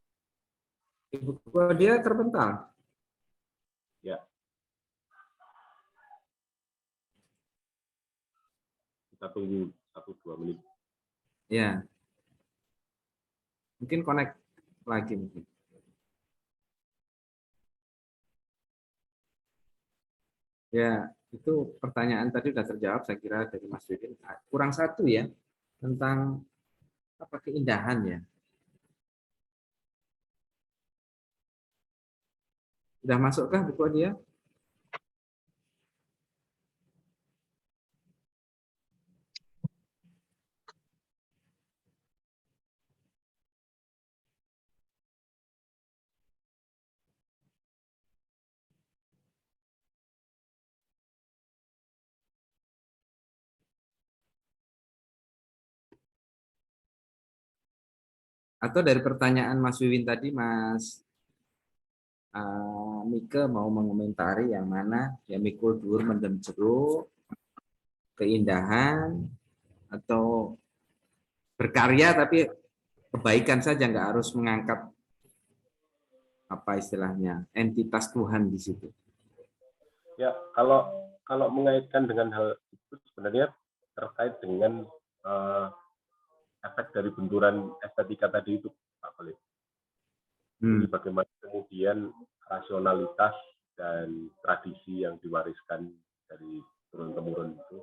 Ibu Claudia terbental. Ya. Kita tunggu 1-2 menit. Ya. Mungkin connect lagi mungkin. Ya, itu pertanyaan tadi sudah terjawab saya kira dari Mas Wiwin. Kurang satu ya tentang keindahan ya. Sudah masukkah Bu Claudia? Atau dari pertanyaan Mas Wiwin tadi, Mas Mike mau mengomentari yang mana ya mikul dhuwur mendem jero, keindahan, atau berkarya tapi kebaikan saja, nggak harus mengangkat apa istilahnya entitas Tuhan di situ. Ya, kalau mengaitkan dengan hal itu sebenarnya terkait dengan efek dari benturan estetika tadi itu, Pak Khalid. Jadi bagaimana kemudian rasionalitas dan tradisi yang diwariskan dari turun-temurun itu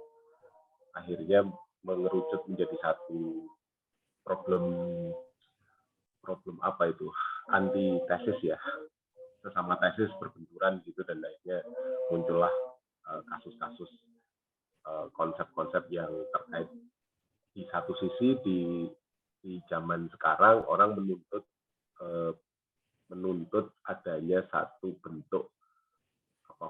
akhirnya mengerucut menjadi satu problem apa itu, antitesis ya, sesama tesis berbenturan gitu, dan akhirnya muncullah kasus-kasus konsep-konsep yang terkait. Di satu sisi di zaman sekarang orang menuntut adanya satu bentuk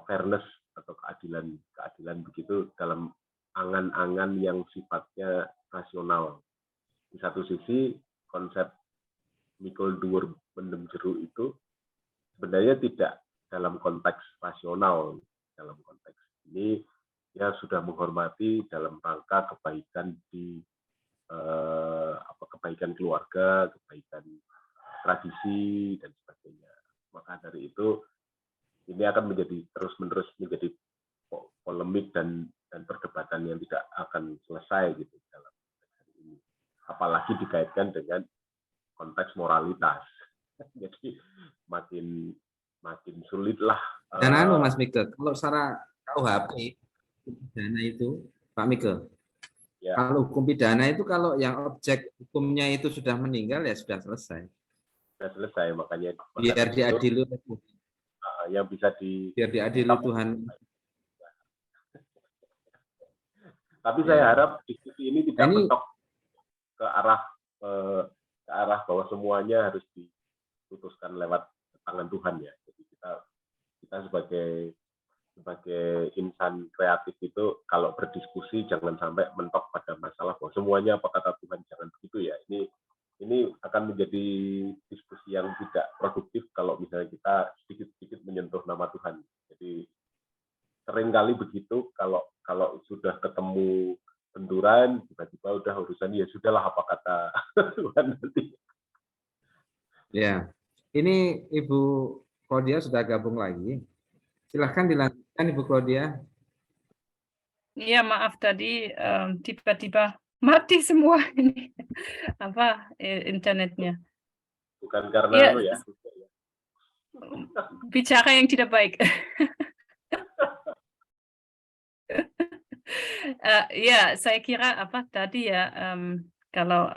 fairness atau keadilan begitu dalam angan-angan yang sifatnya rasional. Di satu sisi konsep mikul dhuwur mendem jero itu sebenarnya tidak dalam konteks rasional. Dalam konteks ini ya sudah menghormati dalam rangka kebaikan kebaikan keluarga, kebaikan tradisi dan sebagainya. Maka dari itu ini akan terus-menerus menjadi polemik dan perdebatan yang tidak akan selesai gitu dalam konteks ini. Apalagi dikaitkan dengan konteks moralitas. Jadi makin sulit lah. Dan Mas Mike, kalau secara KUHP pidana itu, Pak Mike, ya. Kalau hukum pidana itu kalau yang objek hukumnya itu sudah meninggal ya sudah selesai. Sudah selesai, makanya biar diadili yang bisa biar diadili Tuhan. Tapi saya harap diskusi ini tidak mentok ke arah bahwa semuanya harus diputuskan lewat tangan Tuhan ya. Jadi kita sebagai insan kreatif itu kalau berdiskusi jangan sampai mentok pada masalah bahwa semuanya apa kata Tuhan, jangan begitu ya. Ini akan menjadi diskusi yang tidak produktif kalau misalnya kita sedikit-sedikit menyentuh nama Tuhan. Jadi seringkali begitu kalau sudah ketemu benturan tiba-tiba udah urusan ya sudahlah apa kata Tuhan nanti. Ya, ini Ibu Claudia sudah gabung lagi. Silahkan dilanjutkan Ibu Claudia. Iya, maaf tadi tiba-tiba mati semua ini internetnya. Bukan karena ya. Bicara yang tidak baik. Ya, saya kira tadi ya kalau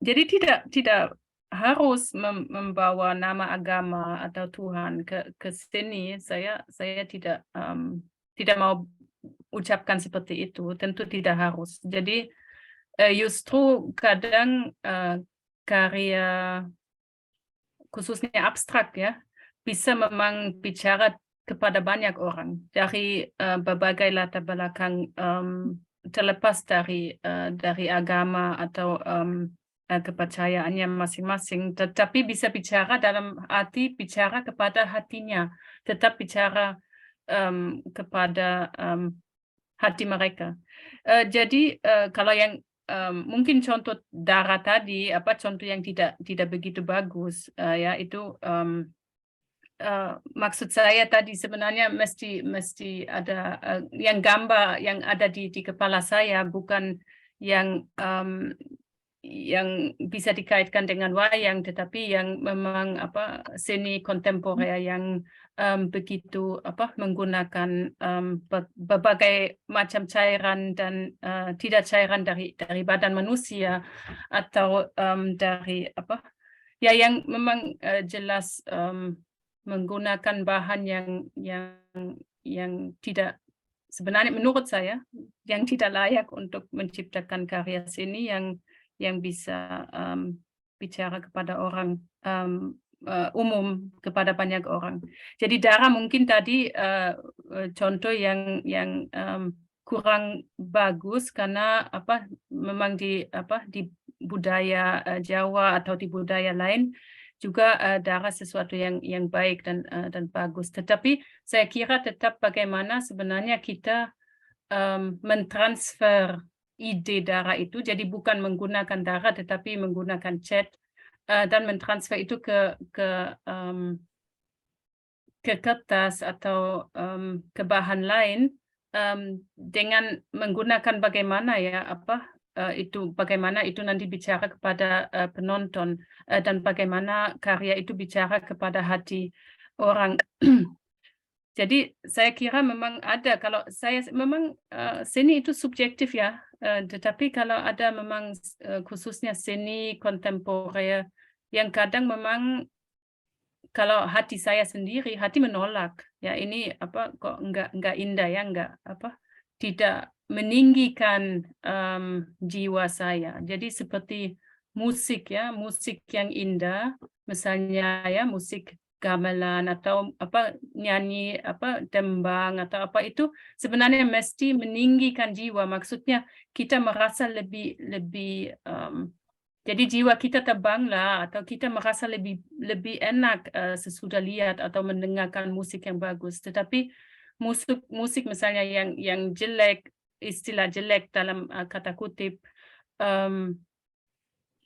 jadi tidak harus membawa nama agama atau Tuhan ke sini. Saya tidak mau ucapkan seperti itu, tentu tidak harus. Jadi justru kadang karya khususnya abstrak ya bisa memang bicara kepada banyak orang dari berbagai latar belakang terlepas dari agama atau kepercayaannya masing-masing, tetapi bisa bicara dalam arti bicara kepada hatinya, tetap bicara kepada hati mereka. Jadi kalau yang mungkin contoh darah tadi, contoh yang tidak begitu bagus, ya itu maksud saya tadi sebenarnya mesti ada yang gambar yang ada di kepala saya, bukan yang bisa dikaitkan dengan wayang, tetapi yang memang seni kontemporer yang begitu menggunakan berbagai macam cairan dan tidak cairan dari badan manusia atau dari ya yang memang jelas menggunakan bahan yang tidak, sebenarnya menurut saya yang tidak layak untuk menciptakan karya seni yang bisa bicara kepada orang umum, kepada banyak orang. Jadi darah mungkin tadi contoh yang kurang bagus karena memang di budaya Jawa atau di budaya lain juga darah sesuatu yang baik dan bagus. Tetapi saya kira tetap bagaimana sebenarnya kita mentransfer ide darah itu, jadi bukan menggunakan darah tetapi menggunakan cat dan mentransfer itu ke kertas atau ke bahan lain dengan menggunakan bagaimana bagaimana itu nanti bicara kepada penonton dan bagaimana karya itu bicara kepada hati orang. Jadi saya kira memang ada, kalau saya memang seni itu subjektif ya, tetapi kalau ada memang khususnya seni kontemporer yang kadang memang kalau hati saya sendiri, hati menolak ya, ini kok enggak indah ya, tidak meninggikan jiwa saya. Jadi seperti musik ya, musik yang indah, misalnya ya musik gamelan atau nyanyi tembang atau itu sebenarnya mesti meninggikan jiwa. Maksudnya kita merasa lebih jadi jiwa kita terbanglah atau kita merasa lebih enak sesudah lihat atau mendengarkan musik yang bagus. Tetapi musik misalnya yang jelek, istilah jelek dalam kata kutip,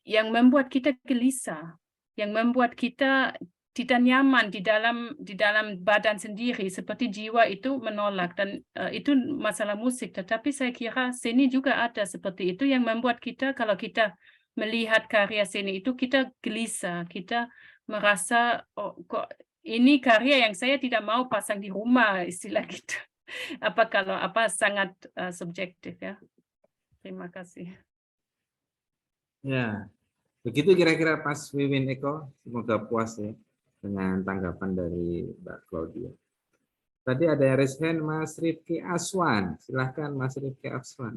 yang membuat kita gelisah, yang membuat kita tidak nyaman di dalam badan sendiri, seperti jiwa itu menolak, dan itu masalah musik. Tetapi saya kira seni juga ada seperti itu yang membuat kita, kalau kita melihat karya seni itu, kita gelisah, kita merasa kok ini karya yang saya tidak mau pasang di rumah, istilah gitu. Sangat subjektif ya. Terima kasih. Ya, begitu kira-kira Mas Wiwin Eko. Semoga puas ya dengan tanggapan dari Mbak Claudia. Tadi ada yang raise hand, Mas Rifki Aswan. Silahkan Mas Rifki Aswan.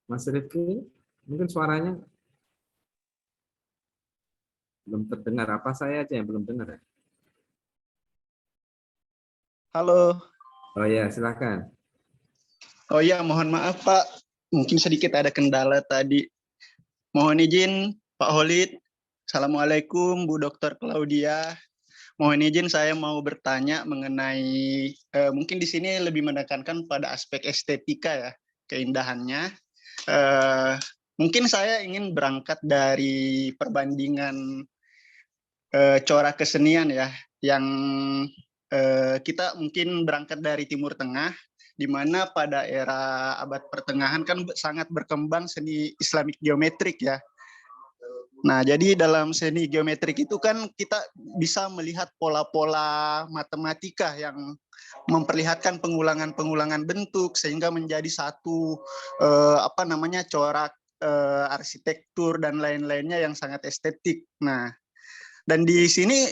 Mas Rifki, mungkin suaranya belum terdengar. Apa saya aja yang belum dengar ya? Halo. Oh ya, silakan. Oh ya, mohon maaf Pak, mungkin sedikit ada kendala tadi. Mohon izin Pak Holid. Assalamualaikum Bu Dr. Claudia. Mohon izin saya mau bertanya mengenai mungkin di sini lebih menekankan pada aspek estetika ya, keindahannya. Mungkin saya ingin berangkat dari perbandingan corak kesenian ya, yang kita mungkin berangkat dari Timur Tengah, di mana pada era abad pertengahan kan sangat berkembang seni Islamic geometrik ya. Nah, jadi dalam seni geometrik itu kan kita bisa melihat pola-pola matematika yang memperlihatkan pengulangan-pengulangan bentuk sehingga menjadi satu corak arsitektur dan lain-lainnya yang sangat estetik. Nah, dan di sini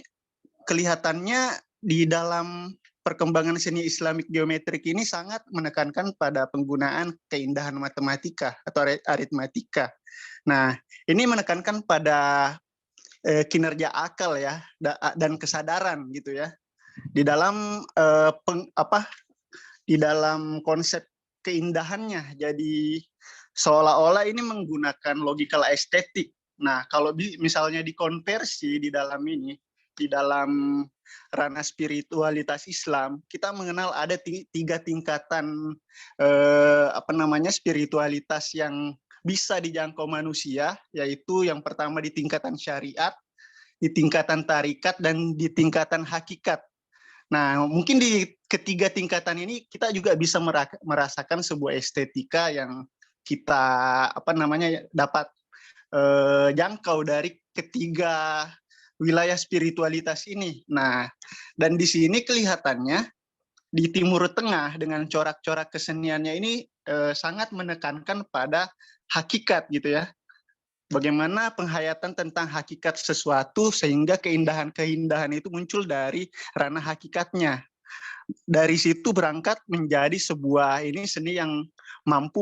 kelihatannya di dalam perkembangan seni Islamic geometrik ini sangat menekankan pada penggunaan keindahan matematika atau aritmatika. Nah, ini menekankan pada kinerja akal ya dan kesadaran gitu ya. Di dalam di dalam konsep keindahannya, jadi seolah-olah ini menggunakan logikal estetik. Nah, kalau misalnya dikonversi di dalam ini, di dalam ranah spiritualitas Islam, kita mengenal ada 3 tingkatan spiritualitas yang bisa dijangkau manusia, yaitu yang pertama di tingkatan syariat, di tingkatan tarikat, dan di tingkatan hakikat. Nah, mungkin di ketiga tingkatan ini kita juga bisa merasakan sebuah estetika yang kita dapat jangkau dari ketiga wilayah spiritualitas ini. Nah, dan di sini kelihatannya di Timur Tengah dengan corak-corak keseniannya ini sangat menekankan pada hakikat gitu ya. Bagaimana penghayatan tentang hakikat sesuatu sehingga keindahan-keindahan itu muncul dari ranah hakikatnya. Dari situ berangkat menjadi sebuah seni yang mampu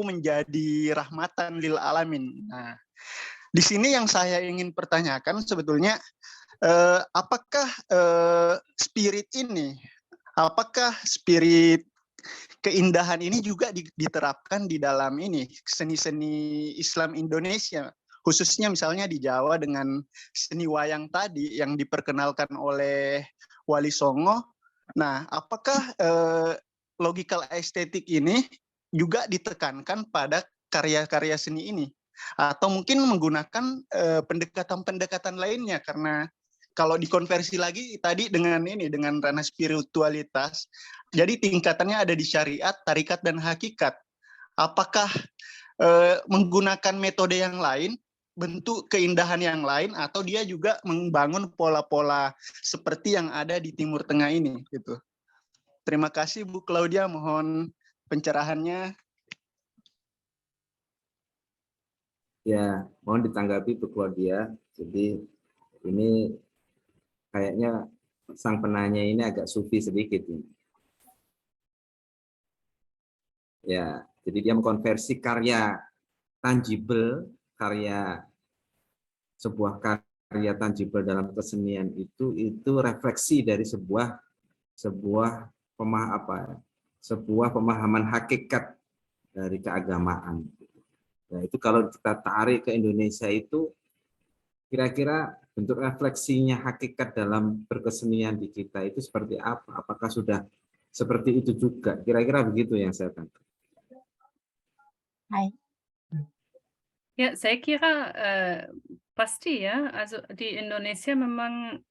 menjadi rahmatan lil alamin. Nah, di sini yang saya ingin pertanyakan sebetulnya apakah spirit keindahan ini juga diterapkan di dalam seni-seni Islam Indonesia, khususnya misalnya di Jawa dengan seni wayang tadi yang diperkenalkan oleh Wali Songo. Nah, apakah logical estetik ini juga ditekankan pada karya-karya seni ini, atau mungkin menggunakan pendekatan-pendekatan lainnya, karena kalau dikonversi lagi tadi dengan ranah spiritualitas, jadi tingkatannya ada di syariat, tarikat, dan hakikat. Apakah menggunakan metode yang lain, bentuk keindahan yang lain, atau dia juga membangun pola-pola seperti yang ada di Timur Tengah ini, gitu. Terima kasih Bu Claudia, mohon pencerahannya. Ya, mohon ditanggapi Bu Claudia. Jadi ini kayaknya sang penanya ini agak sufi sedikit ini. Ya, jadi dia mengkonversi karya tangible, sebuah karya tangible dalam kesenian itu refleksi dari sebuah pemahaman hakikat dari keagamaan. Nah, itu kalau kita tarik ke Indonesia itu kira-kira bentuk refleksinya hakikat dalam berkesenian di kita itu seperti apa? Apakah sudah seperti itu juga? Kira-kira begitu yang saya tangkap. Hai. Ya, saya kira pasti ya. Also di Indonesia memang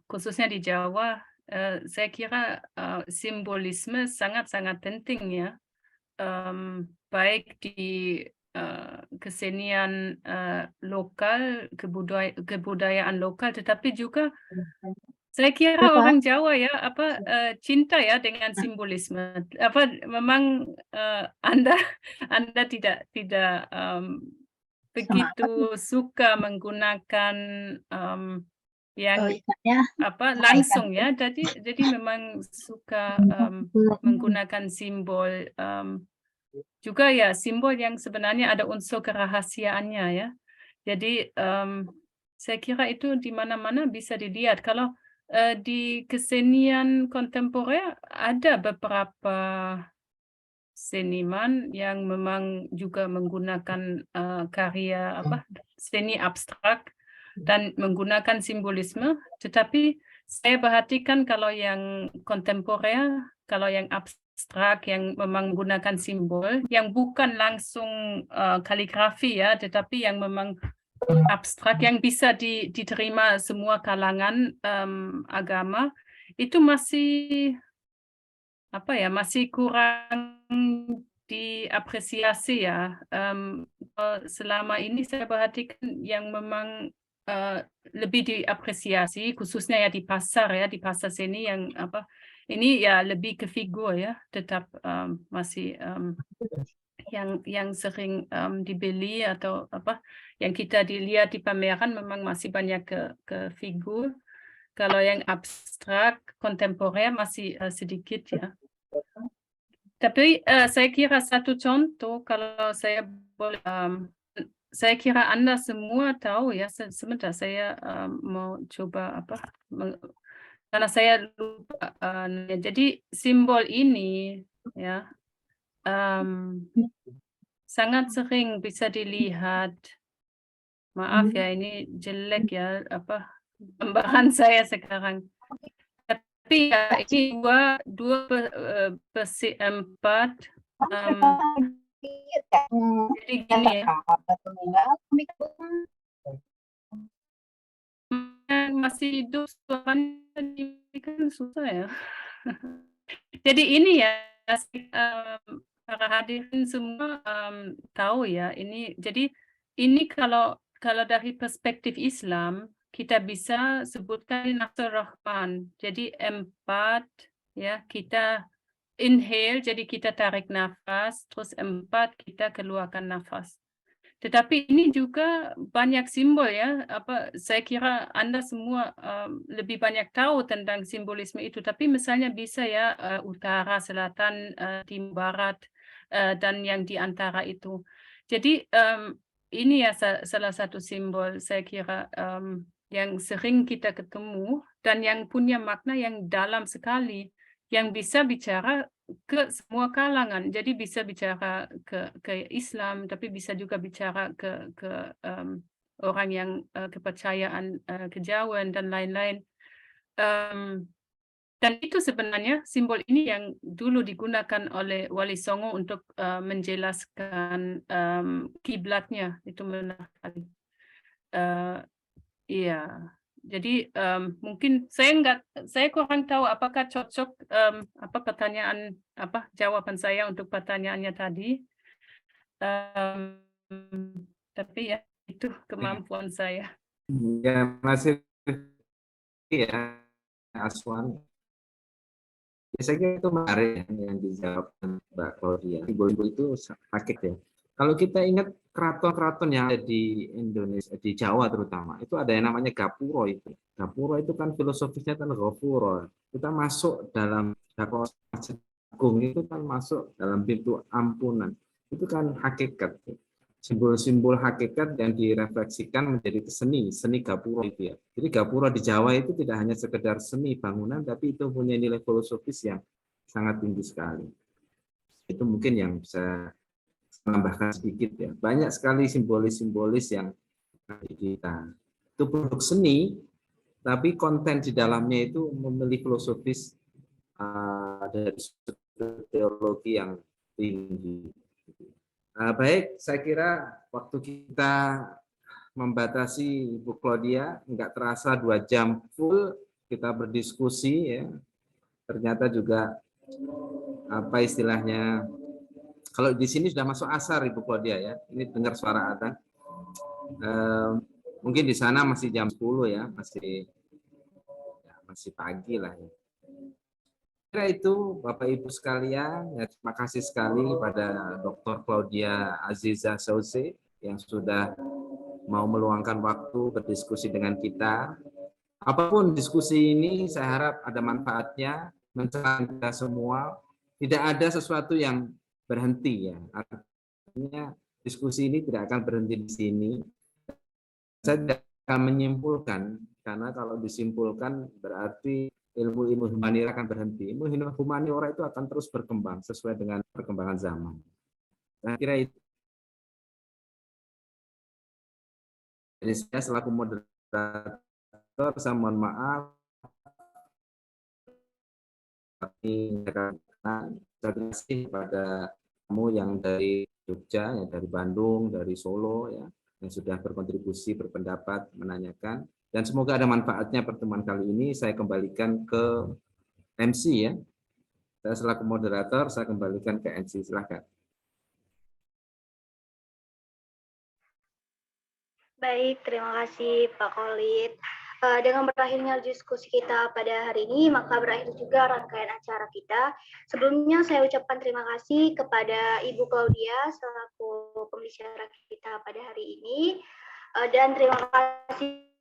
khususnya di Jawa, saya kira simbolisme sangat-sangat penting ya. Baik di kesenian lokal, kebudayaan lokal, tetapi juga saya kira orang Jawa ya cinta ya dengan simbolisme. Memang Anda tidak begitu suka menggunakan yang langsung ya. Jadi memang suka menggunakan simbol juga ya, simbol yang sebenarnya ada unsur kerahasiaannya ya. Jadi saya kira itu di mana-mana bisa dilihat. Kalau di kesenian kontemporer ada beberapa seniman yang memang juga menggunakan karya seni abstrak dan menggunakan simbolisme, tetapi saya perhatikan kalau yang kontemporer, kalau yang abstrak yang memang menggunakan simbol yang bukan langsung kaligrafi ya, tetapi yang memang abstrak yang bisa diterima semua kalangan agama, itu masih masih kurang diapresiasi ya. Selama ini saya perhatikan yang memang lebih diapresiasi, khususnya ya di pasar seni yang ini ya lebih ke figur ya, tetap masih yang sering dibeli atau yang kita dilihat di pameran memang masih banyak ke figur. Kalau yang abstrak kontemporer masih sedikit ya. Tapi saya kira satu contoh, kalau saya boleh, saya kira Anda semua tahu ya, sebentar saya mau coba karena saya lupa. Jadi simbol ini ya sangat sering bisa dilihat. Maaf ya, ini jelek ya gambaran saya sekarang. Tapi ya ini 2/4. Jadi gini ya. Masih hidup suaranya kan susah ya. Jadi ini ya, para hadirin semua tahu ya, ini jadi ini kalau dari perspektif Islam kita bisa sebutkan nafsu Rahman. Jadi 4 ya, kita inhale, jadi kita tarik nafas, terus 4 kita keluarkan nafas. Tetapi ini juga banyak simbol ya, saya kira Anda semua lebih banyak tahu tentang simbolisme itu, tapi misalnya bisa ya utara, selatan, timur, barat, dan yang di antara itu. Jadi ini ya salah satu simbol saya kira yang sering kita ketemu dan yang punya makna yang dalam sekali, yang bisa bicara ke semua kalangan. Jadi bisa bicara ke Islam, tapi bisa juga bicara ke orang yang kepercayaan kejawen dan lain-lain. Dan itu sebenarnya simbol ini yang dulu digunakan oleh Wali Songo untuk menjelaskan kiblatnya. Itu benar sekali. Iya, jadi mungkin saya kurang tahu apakah cocok jawaban saya untuk pertanyaannya tadi. Tapi ya itu kemampuan saya. Ya, masih ya, Aswan. Ya, saya kira itu menarik yang dijawab Mbak Claudia. Simbol itu hakik ya. Kalau kita ingat keraton-keraton yang ada di Indonesia, di Jawa terutama, itu ada yang namanya Gapuro itu. Gapuro itu kan filosofisnya kan Gapuro. Kita masuk dalam Gapuro Agung itu kan masuk dalam pintu ampunan. Itu kan hakikat. Simbol-simbol hakikat yang direfleksikan menjadi seni Gapuro itu ya. Jadi Gapuro di Jawa itu tidak hanya sekedar seni bangunan, tapi itu punya nilai filosofis yang sangat tinggi sekali. Itu mungkin yang bisa menambahkan sedikit ya. Banyak sekali simbolis-simbolis yang ada di kita. Itu produk seni, tapi konten di dalamnya itu memiliki filosofis dari teologi yang tinggi. Baik, saya kira waktu kita membatasi Ibu Claudia, nggak terasa 2 jam full kita berdiskusi ya. Ternyata juga apa istilahnya, kalau di sini sudah masuk asar Ibu Claudia ya, ini dengar suara adzan. Mungkin di sana masih jam 10 ya, masih pagi lah ya. Kira itu Bapak Ibu sekalian, ya, terima kasih sekali pada Dr. Claudia Aziza Sauce yang sudah mau meluangkan waktu berdiskusi dengan kita. Apapun diskusi ini saya harap ada manfaatnya, mencerahkan kita semua. Tidak ada sesuatu yang berhenti ya. Artinya diskusi ini tidak akan berhenti di sini. Saya tidak akan menyimpulkan, karena kalau disimpulkan berarti ilmu humaniora akan berhenti. Ilmu humaniora itu akan terus berkembang sesuai dengan perkembangan zaman. Saya kira itu. Jadi saya selaku moderator, saya mohon maaf. Terima kasih kepada kamu yang dari Jogja, yang dari Bandung, dari Solo, ya, yang sudah berkontribusi, berpendapat, menanyakan. Dan semoga ada manfaatnya pertemuan kali ini. Saya kembalikan ke MC ya. Saya selaku moderator, saya kembalikan ke MC. Silakan. Baik, terima kasih Pak Khalid. Dengan berakhirnya diskusi kita pada hari ini, maka berakhir juga rangkaian acara kita. Sebelumnya saya ucapkan terima kasih kepada Ibu Claudia selaku pembicara kita pada hari ini. Dan terima kasih